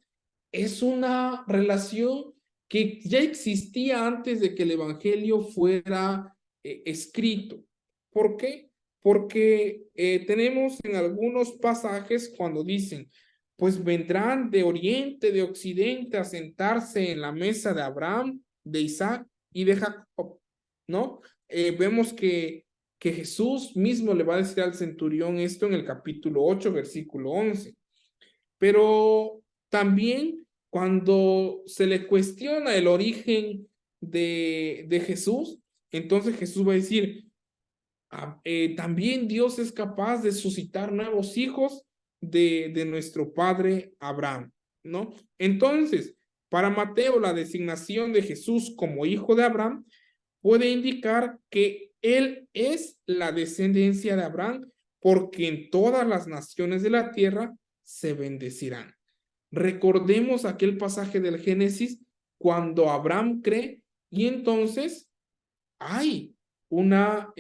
es una relación que ya existía antes de que el Evangelio fuera escrito. ¿Por qué? Porque tenemos en algunos pasajes cuando dicen, pues vendrán de oriente, de occidente a sentarse en la mesa de Abraham, de Isaac y de Jacob, ¿no? Vemos que Jesús mismo le va a decir al centurión esto en el capítulo 8, versículo 11. Pero también cuando se le cuestiona el origen de Jesús, entonces Jesús va a decir, también Dios es capaz de suscitar nuevos hijos de nuestro padre Abraham, ¿no? Entonces, para Mateo, la designación de Jesús como hijo de Abraham puede indicar que él es la descendencia de Abraham, porque en todas las naciones de la tierra se bendecirán. Recordemos aquel pasaje del Génesis cuando Abraham cree y entonces hay una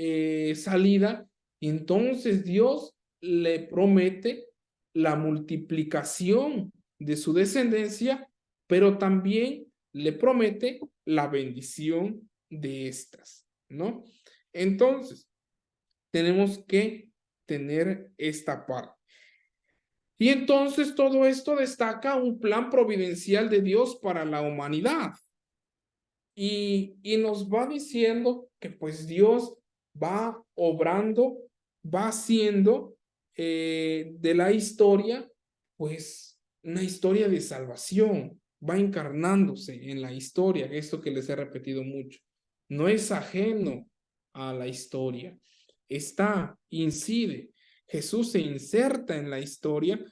salida y entonces Dios le promete la multiplicación de su descendencia, pero también le promete la bendición de estas, ¿no? Entonces, tenemos que tener esta parte. Y entonces todo esto destaca un plan providencial de Dios para la humanidad. Y nos va diciendo que pues Dios va obrando, va haciendo de la historia pues una historia de salvación, va encarnándose en la historia, esto que les he repetido mucho. No es ajeno a la historia, incide. Jesús se inserta en la historia,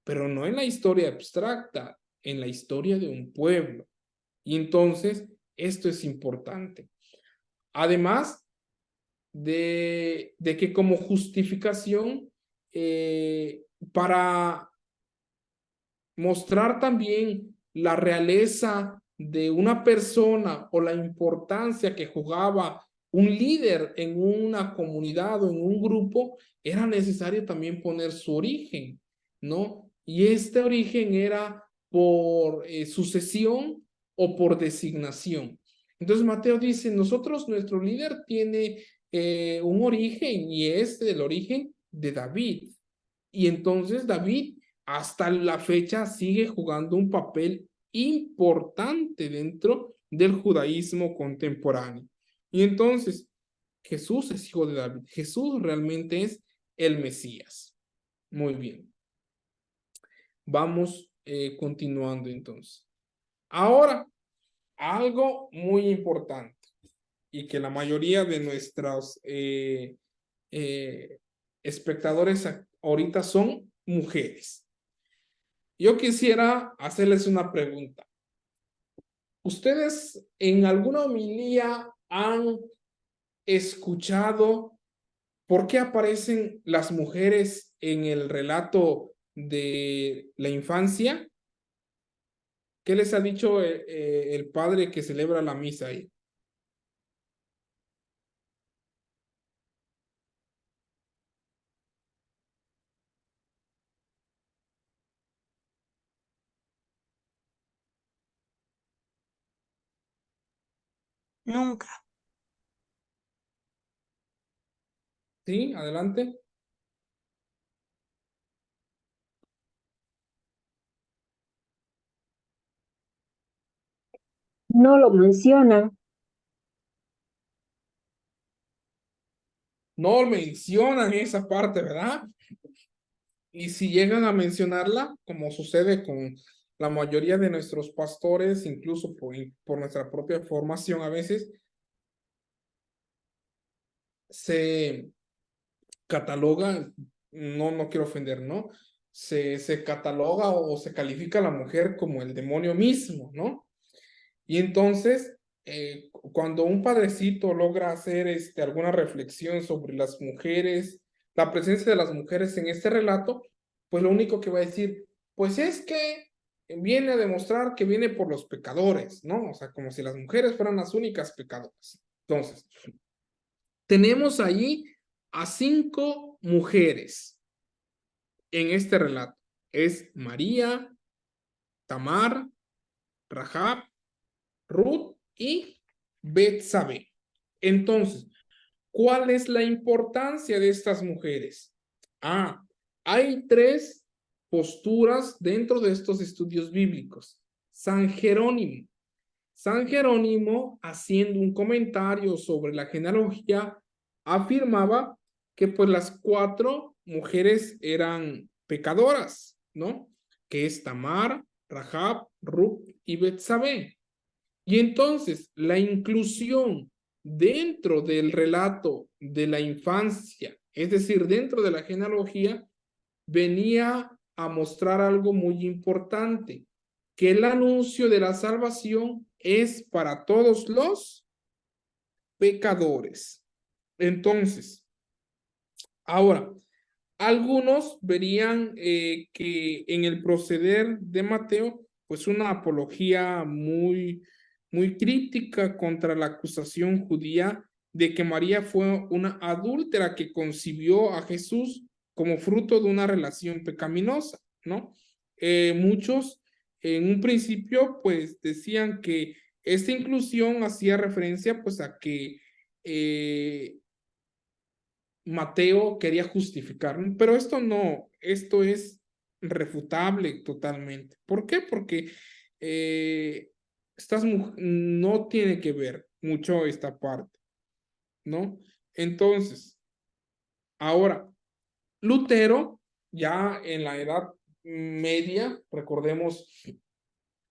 pero no en la historia abstracta, en la historia de un pueblo. Y entonces, esto es importante. Además de que como justificación, para mostrar también la realeza de una persona o la importancia que jugaba un líder en una comunidad o en un grupo, era necesario también poner su origen, ¿no? Y este origen era por sucesión o por designación. Entonces Mateo dice, nuestro líder tiene un origen y es el origen de David. Y entonces David hasta la fecha sigue jugando un papel importante dentro del judaísmo contemporáneo. Y entonces Jesús es hijo de David. Jesús realmente es el Mesías. Muy bien. Vamos continuando entonces. Ahora, algo muy importante y que la mayoría de nuestros espectadores ahorita son mujeres. Yo quisiera hacerles una pregunta. ¿Ustedes en alguna homilía han escuchado por qué aparecen las mujeres en el relato de la infancia? ¿Qué les ha dicho el padre que celebra la misa ahí? Nunca. Sí, adelante. No lo mencionan. No mencionan esa parte, ¿verdad? Y si llegan a mencionarla, como sucede con la mayoría de nuestros pastores, incluso por nuestra propia formación a veces, se cataloga, no quiero ofender, ¿no? Se cataloga o se califica a la mujer como el demonio mismo, ¿no? Y entonces, cuando un padrecito logra hacer alguna reflexión sobre las mujeres, la presencia de las mujeres en este relato, pues lo único que va a decir, pues es que viene a demostrar que viene por los pecadores, ¿no? O sea, como si las mujeres fueran las únicas pecadoras. Entonces, tenemos ahí a 5 mujeres en este relato. Es María, Tamar, Rahab, Ruth y Betsabé. Entonces, ¿cuál es la importancia de estas mujeres? Hay 3 posturas dentro de estos estudios bíblicos. San Jerónimo. San Jerónimo, haciendo un comentario sobre la genealogía, afirmaba que pues las 4 mujeres eran pecadoras, ¿no? Que es Tamar, Rahab, Ruth y Betsabé. Y entonces la inclusión dentro del relato de la infancia, es decir, dentro de la genealogía, venía a mostrar algo muy importante, que el anuncio de la salvación es para todos los pecadores. Entonces, ahora, algunos verían que en el proceder de Mateo, pues una apología muy crítica contra la acusación judía de que María fue una adúltera que concibió a Jesús como fruto de una relación pecaminosa, ¿no? Muchos en un principio pues decían que esta inclusión hacía referencia pues a que Mateo quería justificar, pero esto no, esto es refutable totalmente. ¿Por qué? Porque no tiene que ver mucho esta parte, ¿no? Entonces, ahora, Lutero, ya en la Edad Media, recordemos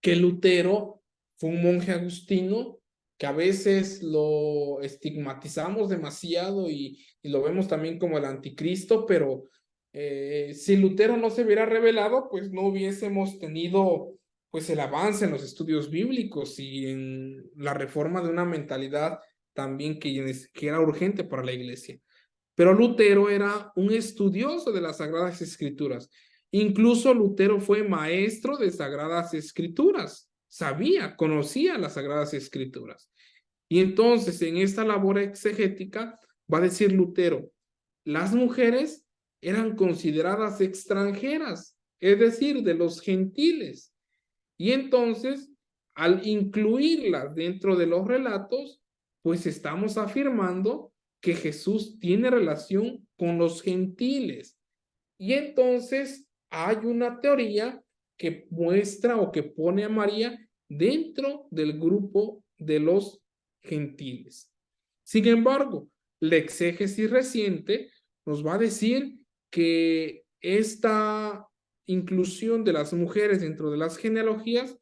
que Lutero fue un monje agustino que a veces lo estigmatizamos demasiado y lo vemos también como el anticristo, pero si Lutero no se hubiera revelado, pues no hubiésemos tenido pues el avance en los estudios bíblicos y en la reforma de una mentalidad también que era urgente para la iglesia. Pero Lutero era un estudioso de las Sagradas Escrituras. Incluso Lutero fue maestro de Sagradas Escrituras. Sabía, conocía las Sagradas Escrituras. Y entonces en esta labor exegética va a decir Lutero, las mujeres eran consideradas extranjeras, es decir, de los gentiles. Y entonces, al incluirlas dentro de los relatos, pues estamos afirmando que Jesús tiene relación con los gentiles. Y entonces hay una teoría que muestra o que pone a María dentro del grupo de los gentiles. Sin embargo, la exégesis reciente nos va a decir que esta inclusión de las mujeres dentro de las genealogías,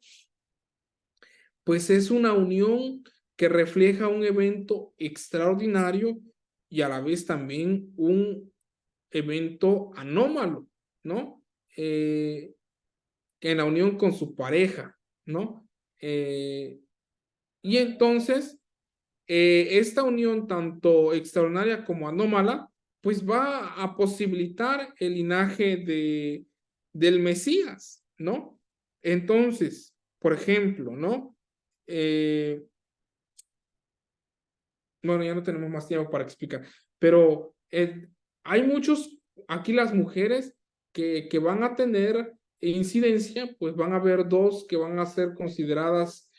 pues es una unión que refleja un evento extraordinario y a la vez también un evento anómalo, ¿no? en la unión con su pareja, ¿no? Y entonces, esta unión tanto extraordinaria como anómala, pues va a posibilitar el linaje del Mesías, ¿no? Entonces, por ejemplo, ¿no? Bueno, ya no tenemos más tiempo para explicar, pero hay muchos, aquí las mujeres que van a tener incidencia, pues van a haber dos que van a ser consideradas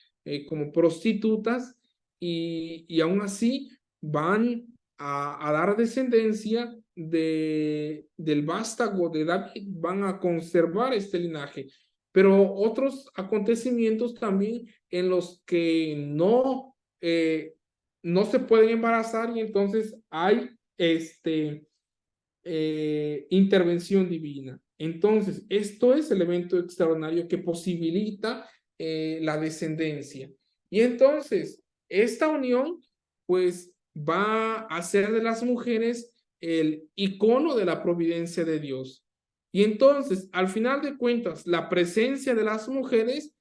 como prostitutas y aún así van a dar descendencia del vástago de David, van a conservar este linaje. Pero otros acontecimientos también en los que no se pueden embarazar y entonces hay intervención divina. Entonces, esto es el evento extraordinario que posibilita la descendencia. Y entonces, esta unión, pues, va a hacer de las mujeres el icono de la providencia de Dios. Y entonces, al final de cuentas, la presencia de las mujeres,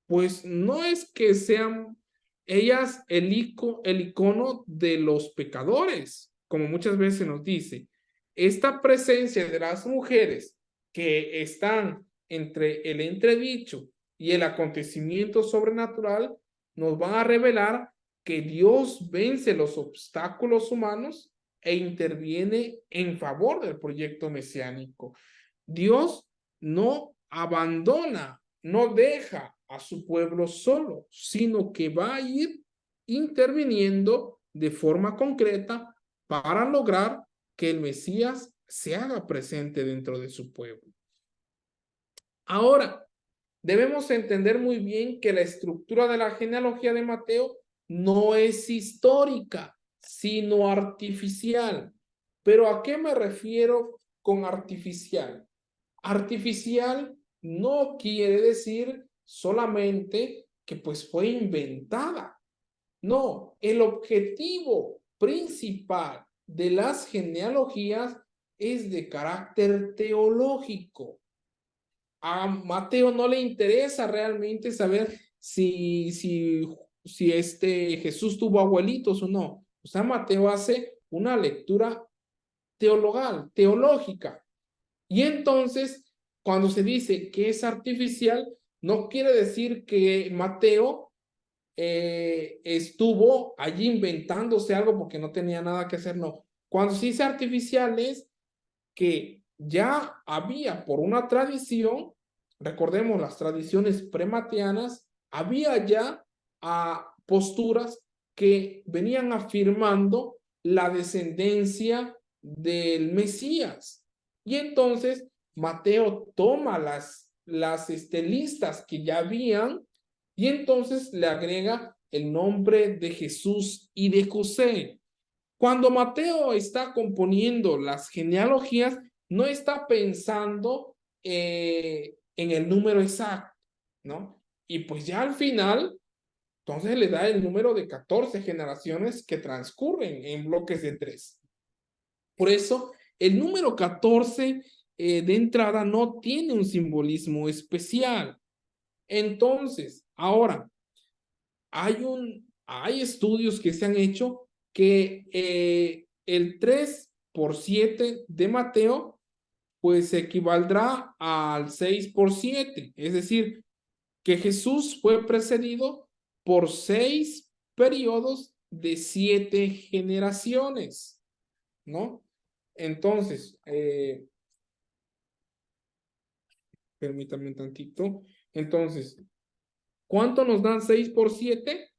pues, no es que sean ellas el icono de los pecadores, como muchas veces se nos dice. Esta presencia de las mujeres que están entre el entredicho y el acontecimiento sobrenatural nos van a revelar que Dios vence los obstáculos humanos e interviene en favor del proyecto mesiánico. Dios no abandona, no deja a su pueblo solo, sino que va a ir interviniendo de forma concreta para lograr que el Mesías se haga presente dentro de su pueblo. Ahora, debemos entender muy bien que la estructura de la genealogía de Mateo no es histórica, sino artificial. ¿Pero a qué me refiero con artificial? Artificial no quiere decir solamente que pues fue inventada. No, el objetivo principal de las genealogías es de carácter teológico. A Mateo no le interesa realmente saber si Jesús tuvo abuelitos o no. O sea, Mateo hace una lectura teologal, teológica. Y entonces, cuando se dice que es artificial, no quiere decir que Mateo estuvo allí inventándose algo porque no tenía nada que hacer, no. Cuando se dice artificial es que ya había por una tradición, recordemos las tradiciones prematianas, había ya posturas que venían afirmando la descendencia del Mesías. Y entonces Mateo toma las listas que ya habían y entonces le agrega el nombre de Jesús y de José. Cuando Mateo está componiendo las genealogías, no está pensando en el número exacto, ¿no? Y pues ya al final, entonces le da el número de 14 generaciones que transcurren en bloques de 3. Por eso, el número 14 de entrada no tiene un simbolismo especial. Entonces, ahora, hay estudios que se han hecho que el 3 por 7 de Mateo pues equivaldrá al 6 por 7, es decir, que Jesús fue precedido por 6 periodos de 7 generaciones, ¿no? Entonces, permítanme un tantito. Entonces, ¿cuánto nos dan 6 por 7?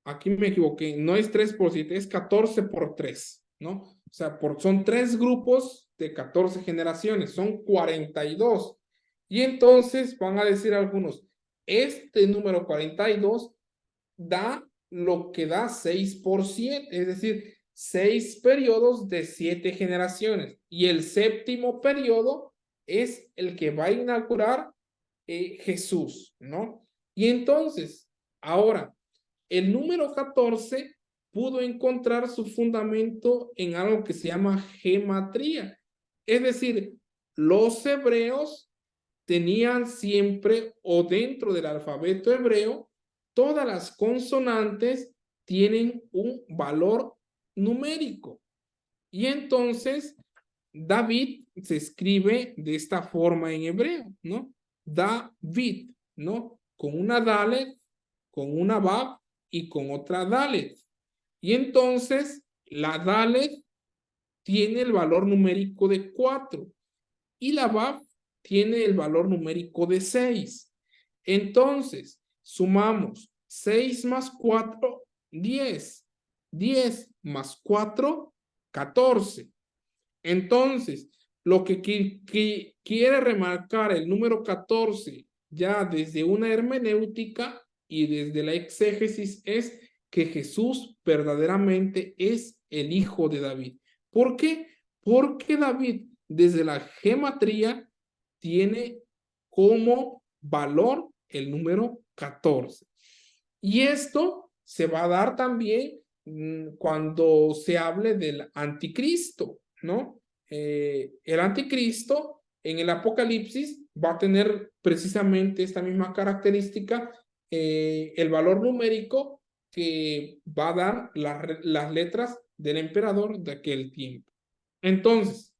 Aquí me equivoqué, no es 3 por 7, es 14 por 3, ¿no? O sea, son 3 grupos de 14 generaciones, son 42. Y entonces van a decir algunos, este número 42 da lo que da 6 por 7, es decir, 6 periodos de 7 generaciones. Y el séptimo periodo es el que va a inaugurar Jesús, ¿no? Y entonces, ahora, el número 14 pudo encontrar su fundamento en algo que se llama gematría. Es decir, los hebreos tenían siempre, o dentro del alfabeto hebreo, todas las consonantes tienen un valor numérico. Y entonces, David se escribe de esta forma en hebreo, ¿no? David, ¿no? Con una Dalet, con una Bab y con otra Dalet. Y entonces, la Dalet tiene el valor numérico de 4 y la Bab tiene el valor numérico de 6. Entonces, sumamos 6 más 4, 10. 10 más 4, 14. Entonces, lo que quiere remarcar el número 14 ya desde una hermenéutica y desde la exégesis es que Jesús verdaderamente es el hijo de David. ¿Por qué? Porque David desde la gematría tiene como valor el número 14. Y esto se va a dar también cuando se hable del anticristo, ¿no? El anticristo en el Apocalipsis va a tener precisamente esta misma característica, el valor numérico que va a dar las letras del emperador de aquel tiempo. Entonces,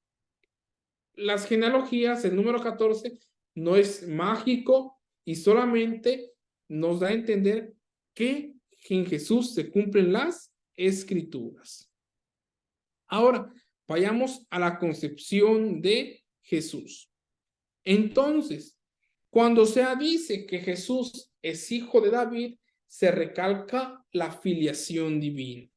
las genealogías, el número 14 no es mágico y solamente nos da a entender que en Jesús se cumplen las escrituras. Ahora, vayamos a la concepción de Jesús. Entonces, cuando se dice que Jesús es hijo de David, se recalca la filiación divina.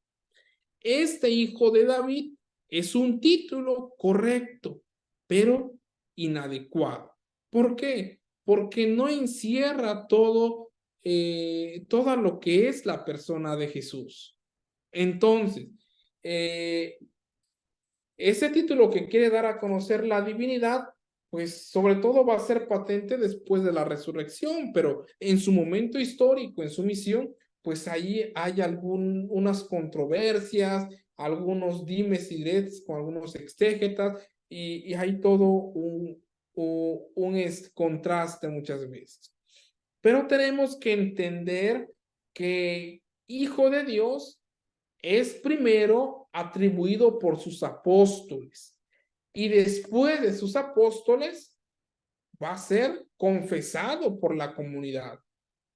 Este hijo de David es un título correcto, pero inadecuado. ¿Por qué? Porque no encierra todo lo que es la persona de Jesús. Entonces, ese título que quiere dar a conocer la divinidad, pues sobre todo va a ser patente después de la resurrección, pero en su momento histórico, en su misión, pues ahí hay unas controversias, algunos dimes y diretes con algunos exégetas, y hay todo un contraste muchas veces. Pero tenemos que entender que hijo de Dios es primero atribuido por sus apóstoles y después de sus apóstoles va a ser confesado por la comunidad.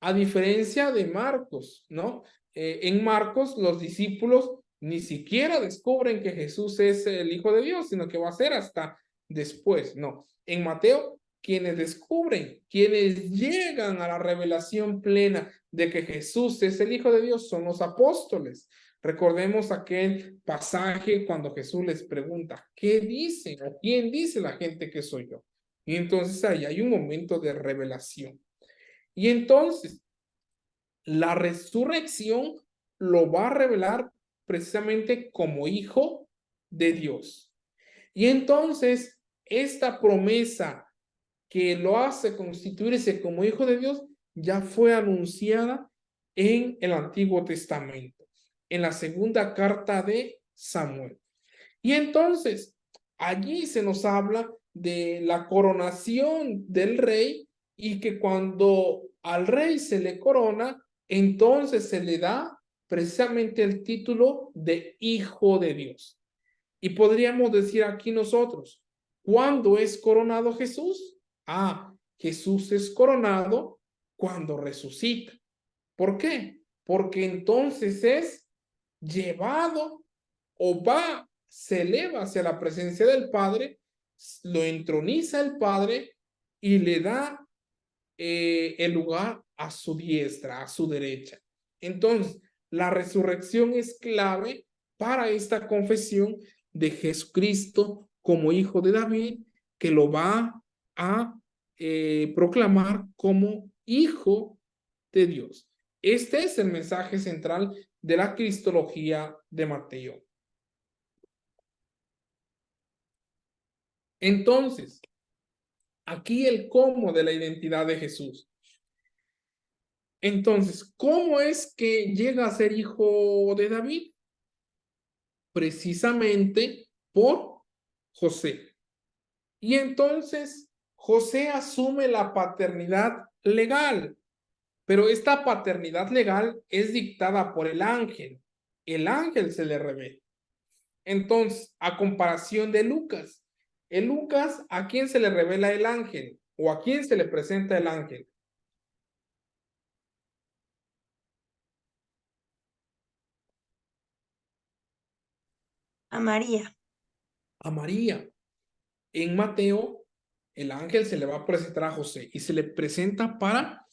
A diferencia de Marcos, ¿no? En Marcos los discípulos ni siquiera descubren que Jesús es el Hijo de Dios, sino que va a ser hasta después, ¿no? En Mateo, quienes descubren, quienes llegan a la revelación plena de que Jesús es el Hijo de Dios son los apóstoles. Recordemos aquel pasaje cuando Jesús les pregunta, ¿qué dicen o quién dice la gente que soy yo? Y entonces ahí hay un momento de revelación. Y entonces, la resurrección lo va a revelar precisamente como hijo de Dios. Y entonces, esta promesa que lo hace constituirse como hijo de Dios ya fue anunciada en el Antiguo Testamento, en la segunda carta de Samuel. Y entonces, allí se nos habla de la coronación del rey y que cuando al rey se le corona, entonces se le da precisamente el título de hijo de Dios. Y podríamos decir aquí nosotros, ¿cuándo es coronado Jesús? Jesús es coronado cuando resucita. ¿Por qué? Porque entonces es llevado o se eleva hacia la presencia del Padre, lo entroniza el Padre y le da el lugar a su diestra, a su derecha. Entonces, la resurrección es clave para esta confesión de Jesucristo como hijo de David, que lo va a proclamar como hijo de Dios. Este es el mensaje central de la cristología de Mateo. Entonces, aquí el cómo de la identidad de Jesús. Entonces, ¿cómo es que llega a ser hijo de David? precisamente por José. Y entonces José asume la paternidad legal, pero esta paternidad legal es dictada por el ángel. El ángel se le revela. Entonces, a comparación de Lucas, en Lucas, ¿a quién se le revela el ángel? ¿O a quién se le presenta el ángel? A María. A María. En Mateo, el ángel se le va a presentar a José y se le presenta para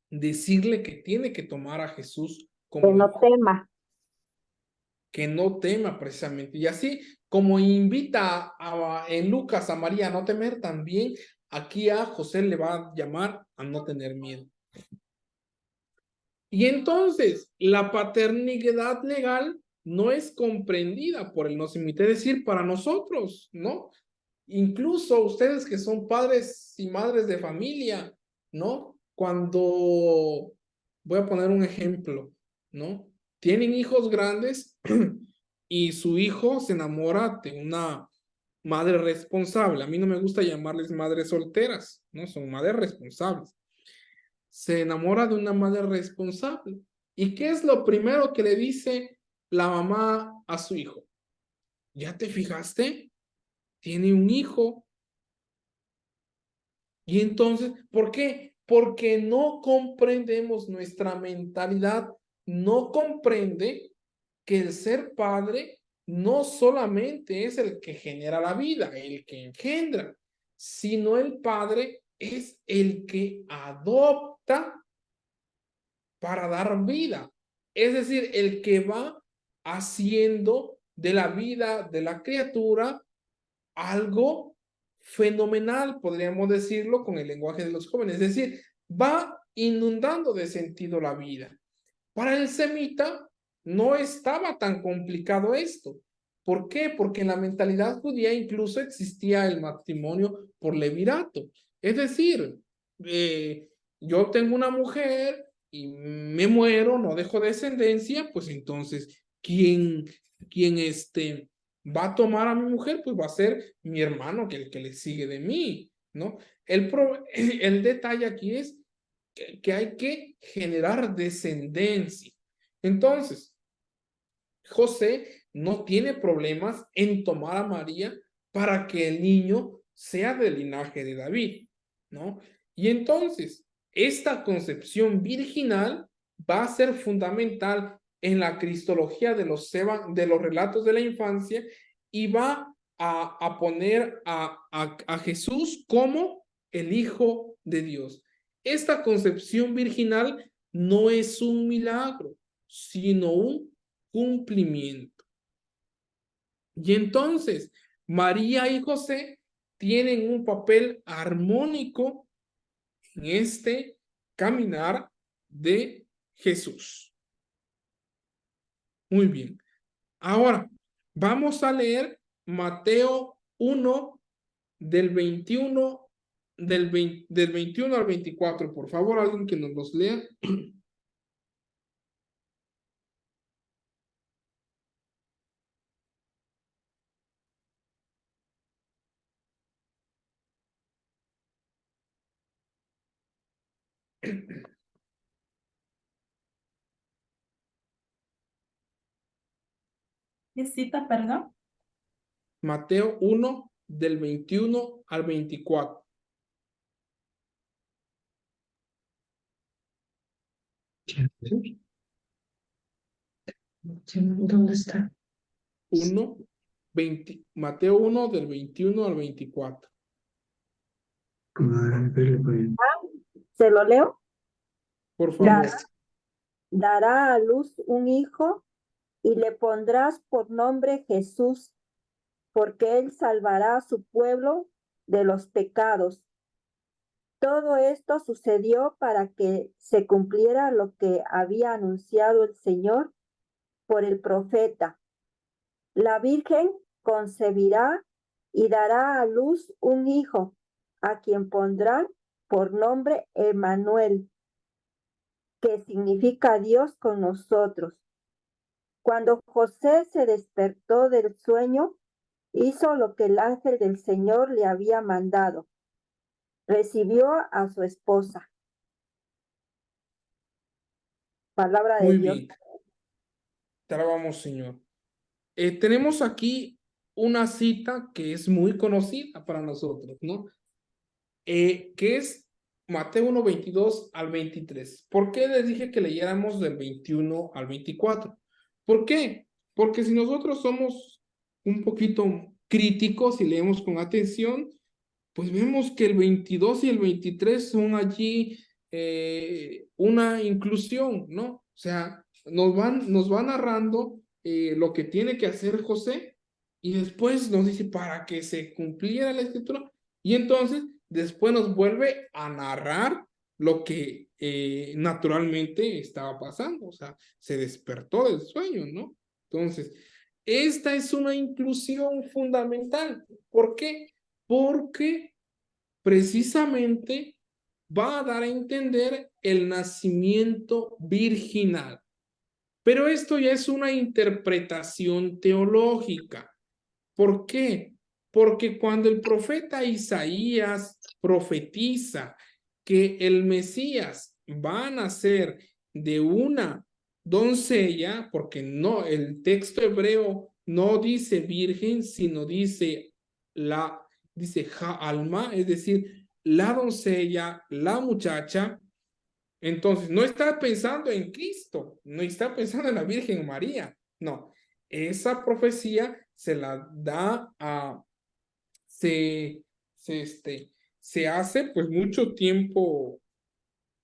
decirle que tiene que tomar a Jesús Que como no hijo, tema. que no tema precisamente. Y así como invita en Lucas a María a no temer, también aquí a José le va a llamar a no tener miedo. Y entonces la paternidad legal no es comprendida por el nacimiento, es decir, para nosotros, ¿no? Incluso ustedes que son padres y madres de familia, ¿no? Cuando, voy a poner un ejemplo, ¿no? Tienen hijos grandes y su hijo se enamora de una madre responsable. A mí no me gusta llamarles madres solteras, ¿no? Son madres responsables. Se enamora de una madre responsable. ¿Y qué es lo primero que le dice la mamá a su hijo? ¿Ya te fijaste? Tiene un hijo. Y entonces, ¿por qué? Porque no comprendemos nuestra mentalidad, no comprende que el ser padre no solamente es el que genera la vida, el que engendra, sino el padre es el que adopta para dar vida. Es decir, el que va haciendo de la vida de la criatura algo fenomenal, podríamos decirlo con el lenguaje de los jóvenes. Es decir, va inundando de sentido la vida. Para el semita no estaba tan complicado esto. ¿Por qué? Porque en la mentalidad judía incluso existía el matrimonio por levirato. Es decir, yo tengo una mujer y me muero, no dejo descendencia, pues entonces, ¿quién va a tomar a mi mujer? Pues va a ser mi hermano, que el que le sigue de mí, ¿no? El detalle aquí es que hay que generar descendencia. Entonces, José no tiene problemas en tomar a María para que el niño sea del linaje de David, ¿no? Y entonces, esta concepción virginal va a ser fundamental en la cristología de los relatos de la infancia y va a poner a Jesús como el Hijo de Dios. Esta concepción virginal no es un milagro, sino un cumplimiento. Y entonces, María y José tienen un papel armónico en este caminar de Jesús. Muy bien. Ahora, vamos a leer Mateo 1 del 21 del 21 al 24. Por favor, alguien que nos los lea. ¿Qué cita, perdón? Mateo 1 del 21 al 24. ¿Dónde está? 1, Mateo 1 del 21 al 24. ¿Se lo leo? Por favor. Dará a luz un hijo y le pondrás por nombre Jesús, porque él salvará a su pueblo de los pecados. Todo esto sucedió para que se cumpliera lo que había anunciado el Señor por el profeta. La Virgen concebirá y dará a luz un hijo, a quien pondrán por nombre Emmanuel, que significa Dios con nosotros. Cuando José se despertó del sueño, hizo lo que el ángel del Señor le había mandado. Recibió a su esposa. Palabra de Muy Dios. bien. Te alabamos, Señor. Tenemos aquí una cita que es muy conocida para nosotros, ¿no? Que es Mateo 1, 22 al 23. ¿Por qué les dije que leyéramos del 21 al 24? ¿Por qué? Porque si nosotros somos un poquito críticos y leemos con atención, pues vemos que el 22 y el 23 son allí una inclusión, ¿no? O sea, nos va narrando lo que tiene que hacer José y después nos dice para que se cumpliera la escritura y entonces después nos vuelve a narrar lo que naturalmente estaba pasando, o sea, se despertó del sueño, ¿no? Entonces, esta es una inclusión fundamental. ¿Por qué? Porque precisamente va a dar a entender el nacimiento virginal. Pero esto ya es una interpretación teológica. ¿Por qué? Porque cuando el profeta Isaías profetiza que el Mesías va a nacer de una doncella, porque no, el texto hebreo no dice virgen, sino dice Alma, es decir, la doncella, la muchacha. Entonces, no está pensando en Cristo, no está pensando en la Virgen María, no. Esa profecía se la da se hace pues mucho tiempo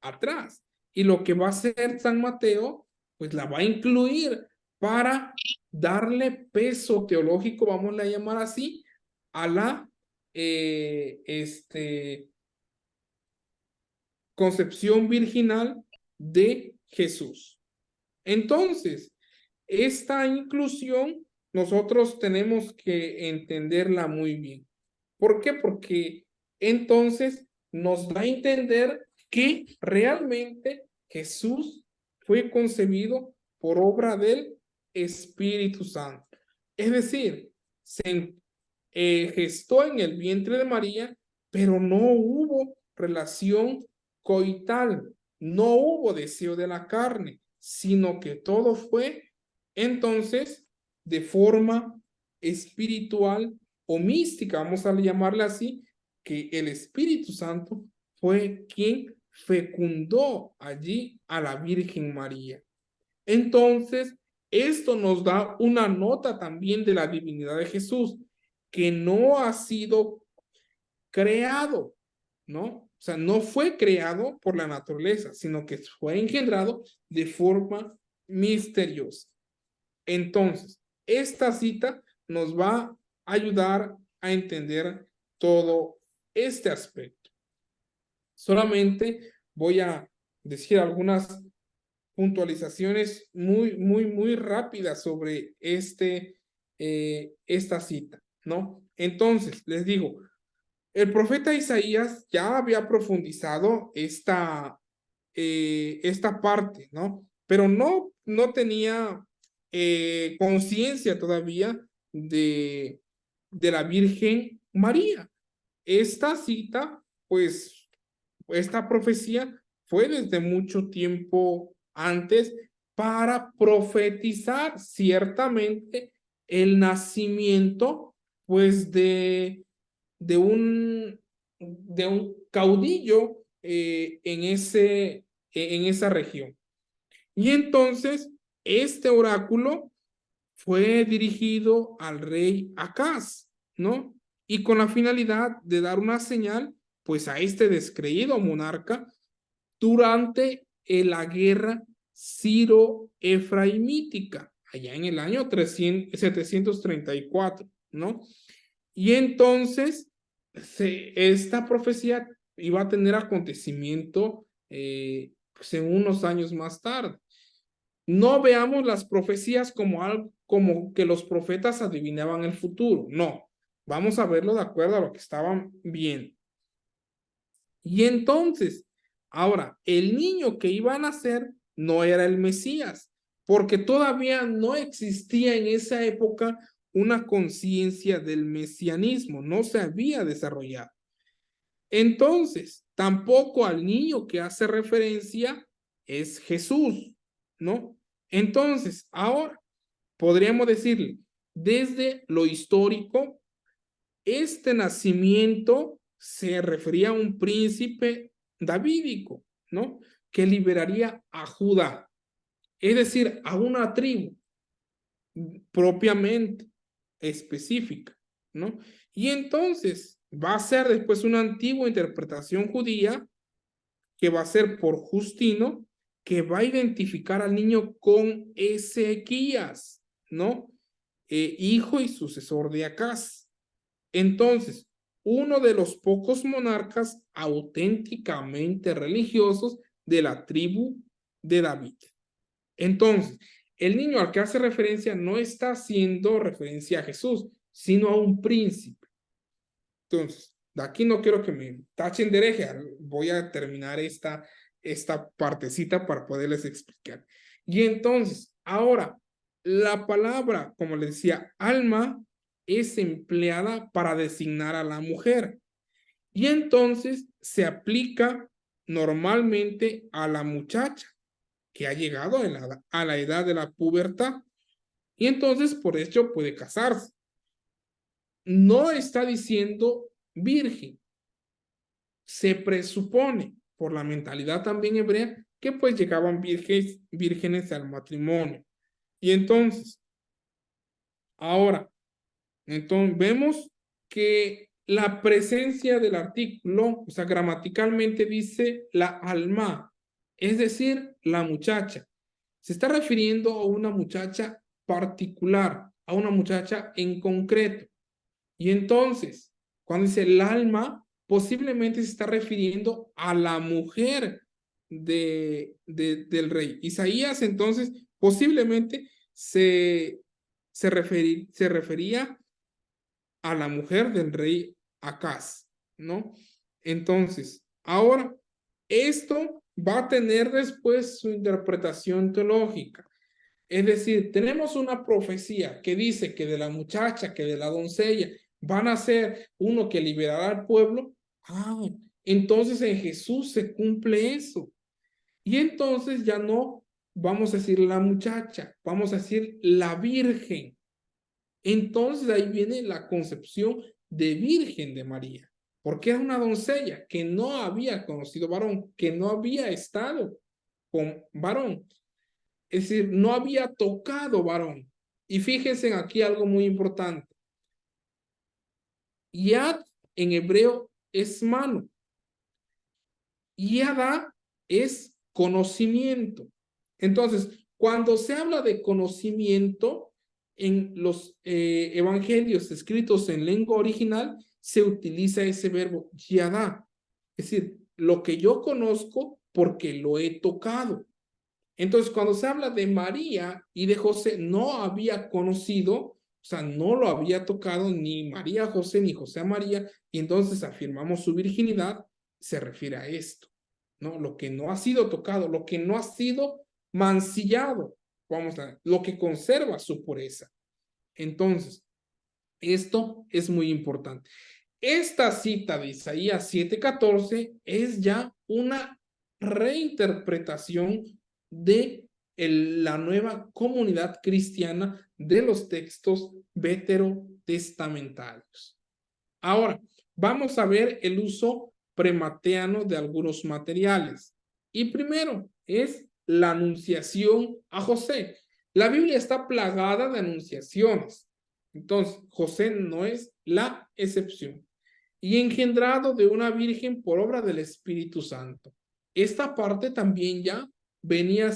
atrás. Y lo que va a hacer San Mateo, pues la va a incluir para darle peso teológico, vamos a llamar así, a la concepción virginal de Jesús. Entonces, esta inclusión nosotros tenemos que entenderla muy bien. ¿Por qué? Porque entonces nos da a entender que realmente Jesús fue concebido por obra del Espíritu Santo. Es decir, se gestó en el vientre de María, pero no hubo relación coital, no hubo deseo de la carne, sino que todo fue entonces de forma espiritual o mística, vamos a llamarla así, que el Espíritu Santo fue quien fecundó allí a la Virgen María. Entonces, esto nos da una nota también de la divinidad de Jesús, que no ha sido creado, ¿no? O sea, no fue creado por la naturaleza, sino que fue engendrado de forma misteriosa. Entonces, esta cita nos va a ayudar a entender todo este aspecto. Solamente voy a decir algunas puntualizaciones muy rápidas sobre esta cita, ¿no? Entonces, les digo, el profeta Isaías ya había profundizado esta parte, ¿no? Pero no tenía conciencia todavía de la Virgen María. Esta cita, pues, esta profecía fue desde mucho tiempo antes para profetizar ciertamente el nacimiento, pues, de un caudillo en esa región. Y entonces, este oráculo fue dirigido al rey Acaz, ¿no? Y con la finalidad de dar una señal, pues, a este descreído monarca durante la guerra Ciro-Efraimítica, allá en el año 734, ¿no? Y entonces, esta profecía iba a tener acontecimiento pues en unos años más tarde. No veamos las profecías como algo como que los profetas adivinaban el futuro. No, vamos a verlo de acuerdo a lo que estaban viendo. Y entonces, ahora, el niño que iba a nacer no era el Mesías, porque todavía no existía en esa época una conciencia del mesianismo, no se había desarrollado. Entonces, tampoco al niño que hace referencia es Jesús, ¿no? Entonces, ahora podríamos decirle, desde lo histórico, este nacimiento se refería a un príncipe davídico, ¿no? Que liberaría a Judá, es decir, a una tribu propiamente específica, ¿no? Y entonces va a ser después una antigua interpretación judía que va a ser por Justino, que va a identificar al niño con Ezequías, ¿no? Hijo y sucesor de Acaz. Entonces, uno de los pocos monarcas auténticamente religiosos de la tribu de David. Entonces, el niño al que hace referencia no está haciendo referencia a Jesús, sino a un príncipe. Entonces, de aquí no quiero que me tachen de hereje, voy a terminar esta partecita para poderles explicar. Y entonces, ahora, la palabra, como les decía, alma, es empleada para designar a la mujer. Y entonces se aplica normalmente a la muchacha que ha llegado a la edad de la pubertad. Y entonces por ello puede casarse. No está diciendo virgen. Se presupone por la mentalidad también hebrea que pues llegaban vírgenes al matrimonio. Y entonces, ahora, entonces vemos que la presencia del artículo, o sea, gramaticalmente dice la alma, es decir, la muchacha. Se está refiriendo a una muchacha particular, a una muchacha en concreto. Y entonces, cuando dice el alma, posiblemente se está refiriendo a la mujer del rey. Isaías, entonces, posiblemente se refería a la mujer del rey Acaz, ¿no? Entonces, ahora, esto va a tener después su interpretación teológica. Es decir, tenemos una profecía que dice que de la muchacha, que de la doncella, van a ser uno que liberará al pueblo. Ah, entonces en Jesús se cumple eso. Y entonces ya no vamos a decir la muchacha, vamos a decir la virgen. Entonces ahí viene la concepción de virgen de María, porque era una doncella que no había conocido varón, que no había estado con varón. Es decir, no había tocado varón. Y fíjense aquí algo muy importante. Yad en hebreo es mano. Yada es conocimiento. Entonces, cuando se habla de conocimiento en los evangelios escritos en lengua original, se utiliza ese verbo yada. Es decir, lo que yo conozco porque lo he tocado. Entonces, cuando se habla de María y de José, no había conocido, o sea, no lo había tocado ni María a José, ni José a María, y entonces afirmamos su virginidad, se refiere a esto, ¿no? Lo que no ha sido tocado, lo que no ha sido mancillado, vamos a ver, lo que conserva su pureza. Entonces, esto es muy importante. Esta cita de Isaías 7:14 es ya una reinterpretación de la nueva comunidad cristiana de los textos veterotestamentarios. Ahora, vamos a ver el uso premateano de algunos materiales. Y primero es la anunciación a José. La Biblia está plagada de anunciaciones. Entonces, José no es la excepción. Y engendrado de una virgen por obra del Espíritu Santo. Esta parte también ya venía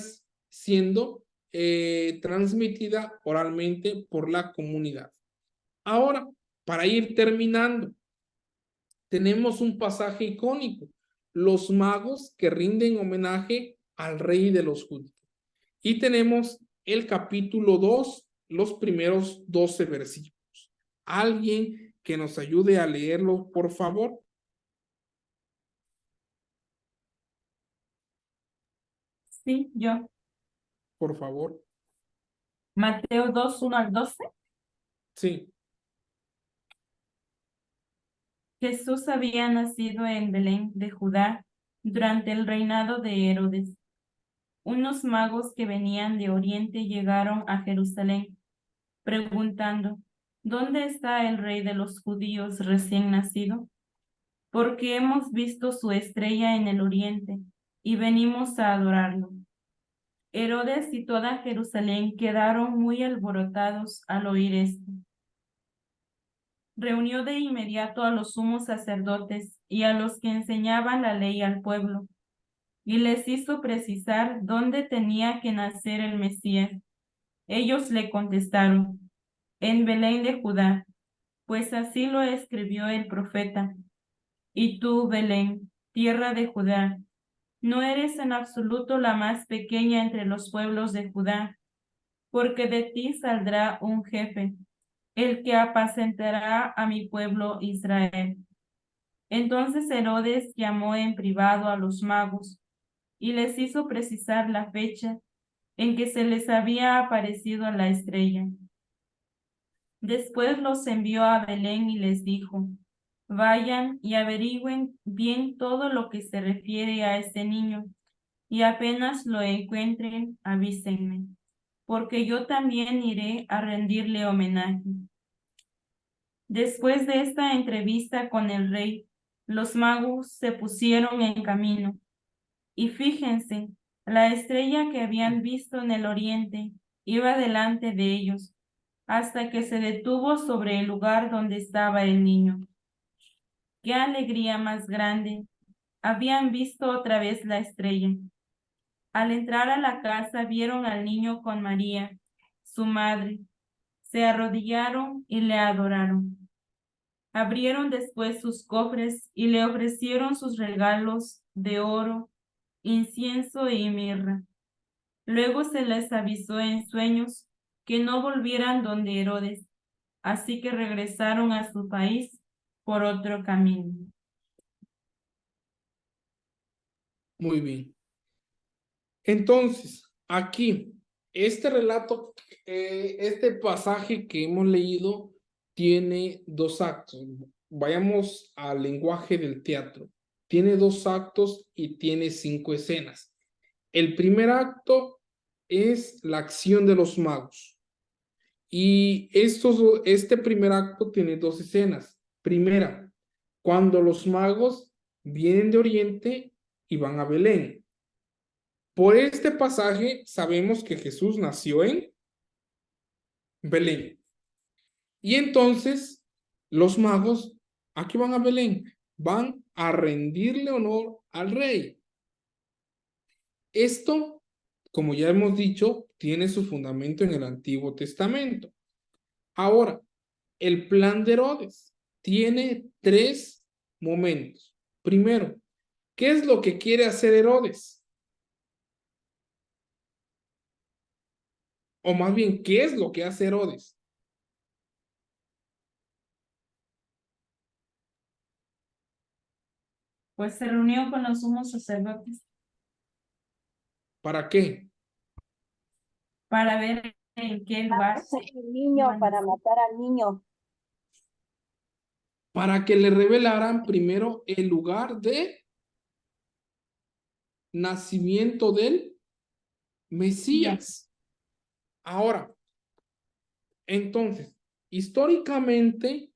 siendo transmitida oralmente por la comunidad. Ahora, para ir terminando, tenemos un pasaje icónico, los magos que rinden homenaje al rey de los judíos. Y tenemos el capítulo 2, los primeros 12 versículos. ¿Alguien que nos ayude a leerlo, por favor? Sí, yo. Por favor. Mateo 2, 1 al 12. Sí. Jesús había nacido en Belén de Judá durante el reinado de Herodes. Unos magos que venían de Oriente llegaron a Jerusalén, preguntando, ¿dónde está el rey de los judíos recién nacido? Porque hemos visto su estrella en el Oriente y venimos a adorarlo. Herodes y toda Jerusalén quedaron muy alborotados al oír esto. Reunió de inmediato a los sumos sacerdotes y a los que enseñaban la ley al pueblo, y les hizo precisar dónde tenía que nacer el Mesías. Ellos le contestaron, en Belén de Judá, pues así lo escribió el profeta. Y tú, Belén, tierra de Judá, no eres en absoluto la más pequeña entre los pueblos de Judá, porque de ti saldrá un jefe, el que apacentará a mi pueblo Israel. Entonces Herodes llamó en privado a los magos y les hizo precisar la fecha en que se les había aparecido la estrella. Después los envió a Belén y les dijo, vayan y averigüen bien todo lo que se refiere a este niño, y apenas lo encuentren, avísenme, porque yo también iré a rendirle homenaje. Después de esta entrevista con el rey, los magos se pusieron en camino. Y fíjense, la estrella que habían visto en el oriente iba delante de ellos, hasta que se detuvo sobre el lugar donde estaba el niño. ¡Qué alegría más grande! Habían visto otra vez la estrella. Al entrar a la casa vieron al niño con María, su madre. Se arrodillaron y le adoraron. Abrieron después sus cofres y le ofrecieron sus regalos de oro, incienso y mirra. Luego se les avisó en sueños que no volvieran donde Herodes, así que regresaron a su país por otro camino. Muy bien. Entonces, aquí, este relato, este pasaje que hemos leído tiene dos actos. Vayamos al lenguaje del teatro. Tiene dos actos y tiene 5 escenas. El primer acto es la acción de los magos. Y este primer acto tiene 2 escenas. Primera, cuando los magos vienen de Oriente y van a Belén. Por este pasaje sabemos que Jesús nació en Belén. Y entonces los magos, ¿a qué van a Belén? Van a rendirle honor al rey. Esto, como ya hemos dicho, tiene su fundamento en el Antiguo Testamento. Ahora, el plan de Herodes tiene 3 momentos. Primero, ¿qué es lo que quiere hacer Herodes? O más bien, ¿qué es lo que hace Herodes? Pues se reunió con los sumos sacerdotes ¿Para qué? para ver en qué lugar se El niño iban a para hacer. matar al niño. Para que le revelaran primero el lugar de nacimiento del Mesías. Ahora, entonces, históricamente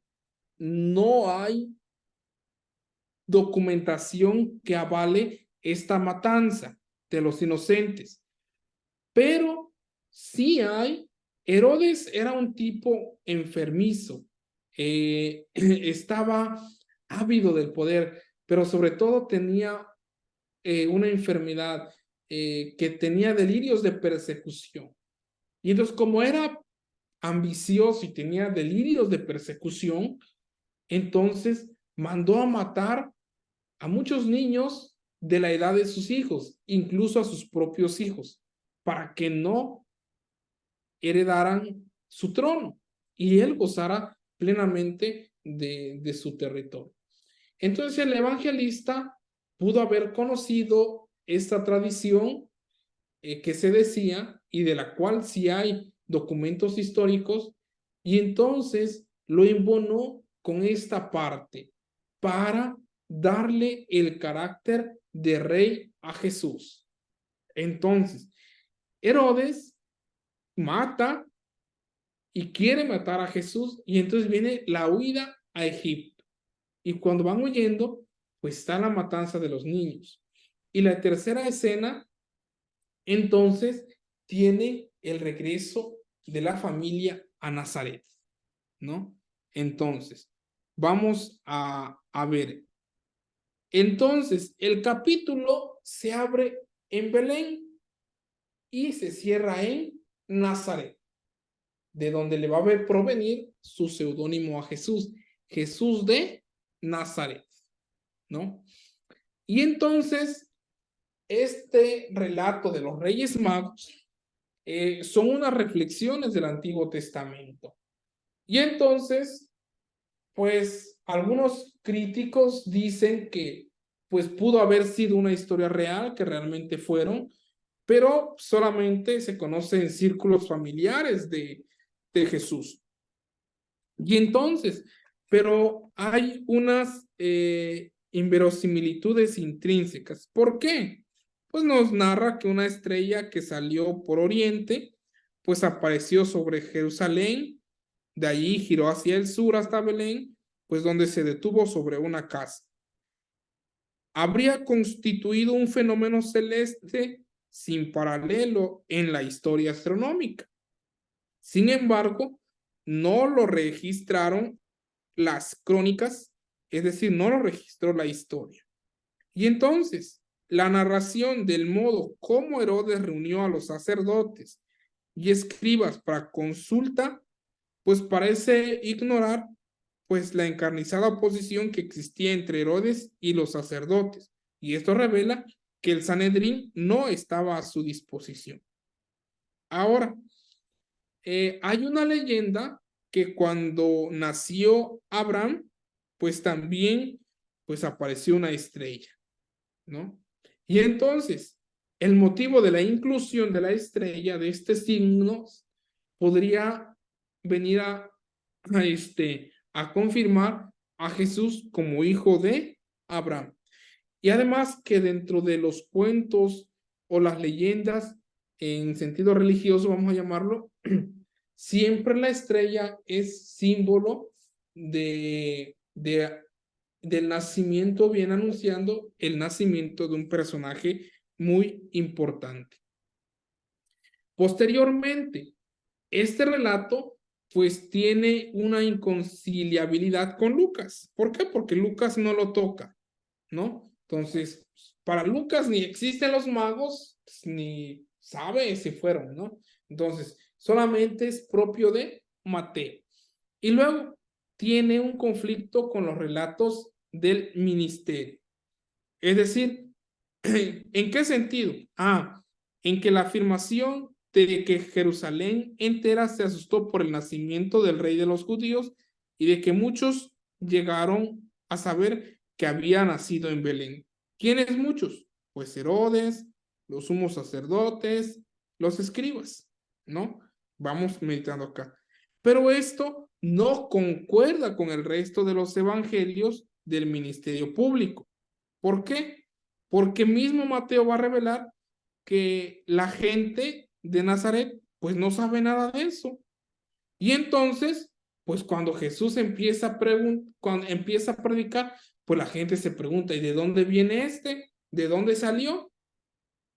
no hay documentación que avale esta matanza de los inocentes, pero sí hay. Herodes era un tipo enfermizo, estaba ávido del poder, pero sobre todo tenía una enfermedad, que tenía delirios de persecución. Y entonces, como era ambicioso y tenía delirios de persecución, entonces mandó a matar a muchos niños de la edad de sus hijos, incluso a sus propios hijos, para que no heredaran su trono y él gozara plenamente de su territorio. Entonces el evangelista pudo haber conocido esta tradición que se decía y de la cual sí hay documentos históricos, y entonces lo embonó con esta parte para darle el carácter de rey a Jesús. Entonces, Herodes mata y quiere matar a Jesús, y entonces viene la huida a Egipto. Y cuando van huyendo, pues está la matanza de los niños. Y la tercera escena, entonces, tiene el regreso de la familia a Nazaret, ¿no? Entonces, vamos a ver. Entonces, el capítulo se abre en Belén y se cierra en Nazaret, de donde le va a ver provenir su seudónimo a Jesús, Jesús de Nazaret, ¿no? Y entonces, este relato de los Reyes Magos son unas reflexiones del Antiguo Testamento. Y entonces, pues, algunos críticos dicen que, pues, pudo haber sido una historia real, que realmente fueron, pero solamente se conoce en círculos familiares de Jesús. Y entonces, pero hay unas inverosimilitudes intrínsecas. ¿Por qué? Pues nos narra que una estrella que salió por oriente, pues apareció sobre Jerusalén, de allí giró hacia el sur hasta Belén, pues donde se detuvo sobre una casa. Habría constituido un fenómeno celeste sin paralelo en la historia astronómica. Sin embargo, no lo registraron las crónicas, es decir, no lo registró la historia. Y entonces, la narración del modo como Herodes reunió a los sacerdotes y escribas para consulta, pues parece ignorar pues la encarnizada oposición que existía entre Herodes y los sacerdotes. Y esto revela que el Sanedrín no estaba a su disposición. Ahora, hay una leyenda que cuando nació Abraham, pues también pues apareció una estrella, ¿no? Y entonces, el motivo de la inclusión de la estrella, de este signo, podría venir a confirmar a Jesús como hijo de Abraham. Y además que dentro de los cuentos o las leyendas en sentido religioso, vamos a llamarlo, siempre la estrella es símbolo del nacimiento, bien anunciando el nacimiento de un personaje muy importante. Posteriormente, este relato pues tiene una inconciliabilidad con Lucas. ¿Por qué? Porque Lucas no lo toca, ¿no? Entonces, para Lucas ni existen los magos, pues, ni sabe si fueron, ¿no? Entonces, solamente es propio de Mateo. Y luego tiene un conflicto con los relatos del ministerio. Es decir, ¿en qué sentido? En que la afirmación de que Jerusalén entera se asustó por el nacimiento del rey de los judíos y de que muchos llegaron a saber que había nacido en Belén. ¿Quiénes muchos? Pues Herodes, los sumos sacerdotes, los escribas, ¿no? Vamos meditando acá. Pero esto no concuerda con el resto de los evangelios del ministerio público. ¿Por qué? Porque mismo Mateo va a revelar que la gente de Nazaret pues no sabe nada de eso. Y entonces, pues cuando Jesús empieza a predicar, pues la gente se pregunta, ¿y de dónde viene este? ¿De dónde salió?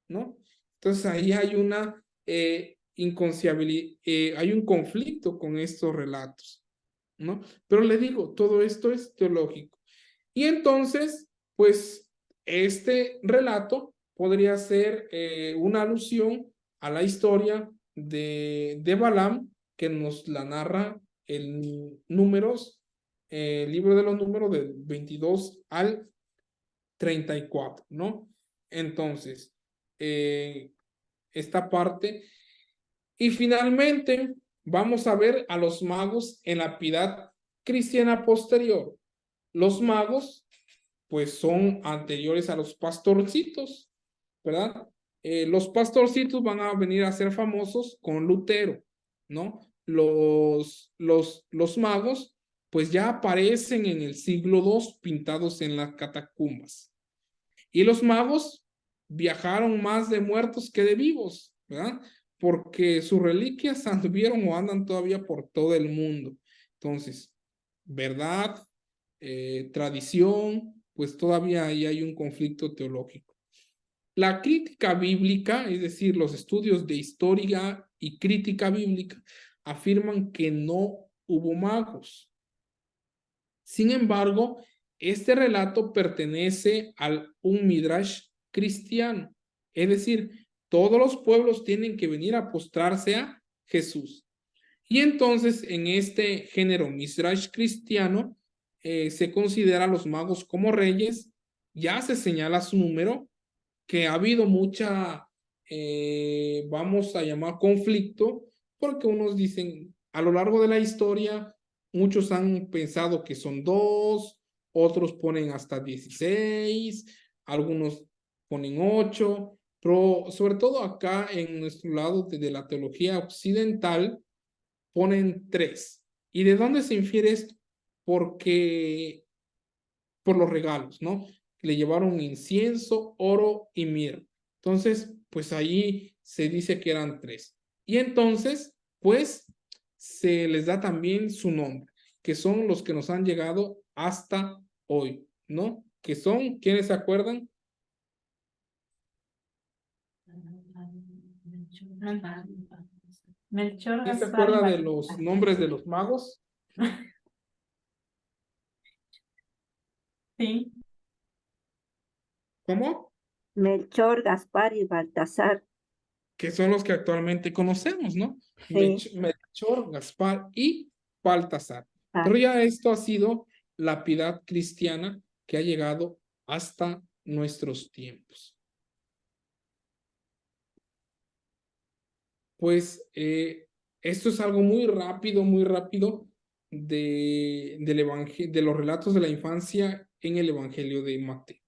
¿No? Entonces ahí hay una hay un conflicto con estos relatos, ¿no? Pero le digo, todo esto es teológico. Y entonces, pues este relato podría ser una alusión a la historia de Balaam, que nos la narra en Números, el libro de los Números del 22 al 34, ¿no? Entonces, esta parte. Y finalmente, vamos a ver a los magos en la piedad cristiana posterior. Los magos, pues son anteriores a los pastorcitos, ¿verdad? Los pastorcitos van a venir a ser famosos con Lutero. ¿no? Los magos pues ya aparecen en el siglo II pintados en las catacumbas. Y los magos viajaron más de muertos que de vivos, ¿verdad? Porque sus reliquias anduvieron o andan todavía por todo el mundo. Entonces, verdad, tradición, pues todavía ahí hay un conflicto teológico. La crítica bíblica, es decir, los estudios de historia y crítica bíblica, afirman que no hubo magos. Sin embargo, este relato pertenece a un midrash cristiano, es decir, todos los pueblos tienen que venir a postrarse a Jesús. Y entonces, en este género midrash cristiano, se considera a los magos como reyes, ya se señala su número, que ha habido mucha, vamos a llamar conflicto, porque unos dicen, a lo largo de la historia, muchos han pensado que son 2, otros ponen hasta 16, algunos ponen 8, pero sobre todo acá en nuestro lado de la teología occidental, ponen 3. ¿Y de dónde se infiere esto? Porque por los regalos, ¿no? Le llevaron incienso, oro y mirra. Entonces, pues ahí se dice que eran 3. Y entonces, pues, se les da también su nombre, que son los que nos han llegado hasta hoy, ¿no? Que son, ¿quiénes se acuerdan? Melchor, ¿Quién se Gaspar y acuerda de Baltasar. los nombres de los magos? Sí, ¿Cómo? Melchor, Gaspar y Baltasar. Que son los que actualmente conocemos, ¿no? Sí. Melchor, Gaspar y Baltasar. Ah, Pero ya esto ha sido la piedad cristiana que ha llegado hasta nuestros tiempos. Pues esto es algo muy rápido de los relatos de la infancia en el Evangelio de Mateo.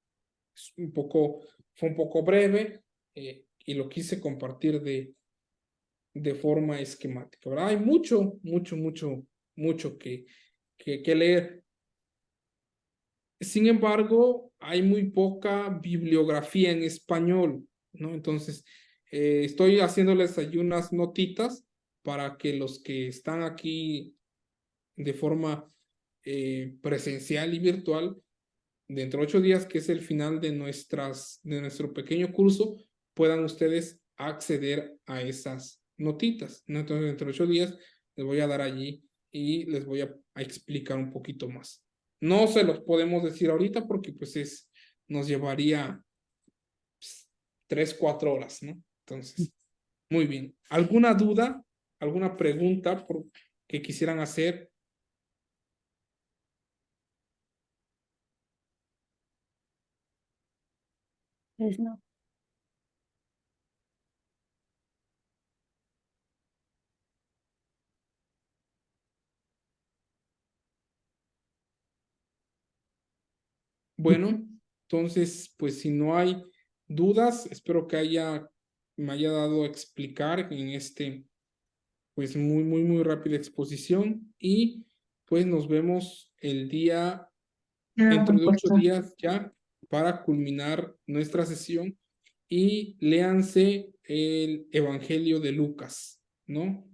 Fue un poco breve y lo quise compartir de forma esquemática, ¿verdad? Hay mucho que leer. Sin embargo, hay muy poca bibliografía en español, ¿no? Entonces, estoy haciéndoles ahí unas notitas para que los que están aquí de forma presencial y virtual, dentro de 8 días, que es el final de nuestro pequeño curso, puedan ustedes acceder a esas notitas, ¿no? Entonces, dentro de 8 días les voy a dar allí y les voy a explicar un poquito más. No se los podemos decir ahorita porque pues nos llevaría 3, 4 horas, ¿no? Entonces, muy bien. ¿Alguna duda, alguna pregunta que quisieran hacer? pues no. Bueno, entonces, pues si no hay dudas, espero que me haya dado a explicar en pues muy rápida exposición y pues nos vemos dentro de 8 días ya para culminar nuestra sesión y léanse el Evangelio de Lucas, ¿no?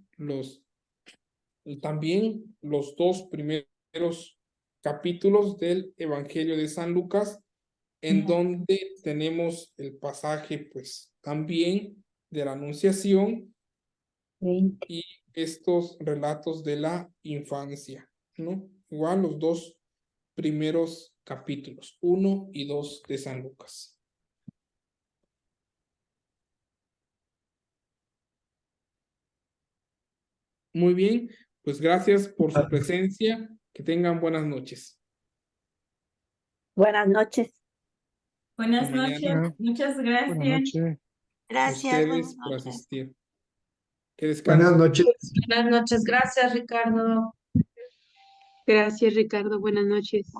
También los 2 primeros capítulos del Evangelio de San Lucas, en donde tenemos el pasaje, pues, también de la Anunciación 20. y estos relatos de la infancia, ¿no? Igual los 2 primeros capítulos, 1 y 2 de San Lucas. Muy bien, pues gracias por su presencia, que tengan buenas noches. Buenas noches. buenas Hasta mañana. noches, muchas Buenas gracias. noches. Gracias, buenas Ustedes por noches. asistir. Que Buenas descansen. noches. Buenas noches, gracias Ricardo. Gracias, Ricardo. Buenas noches.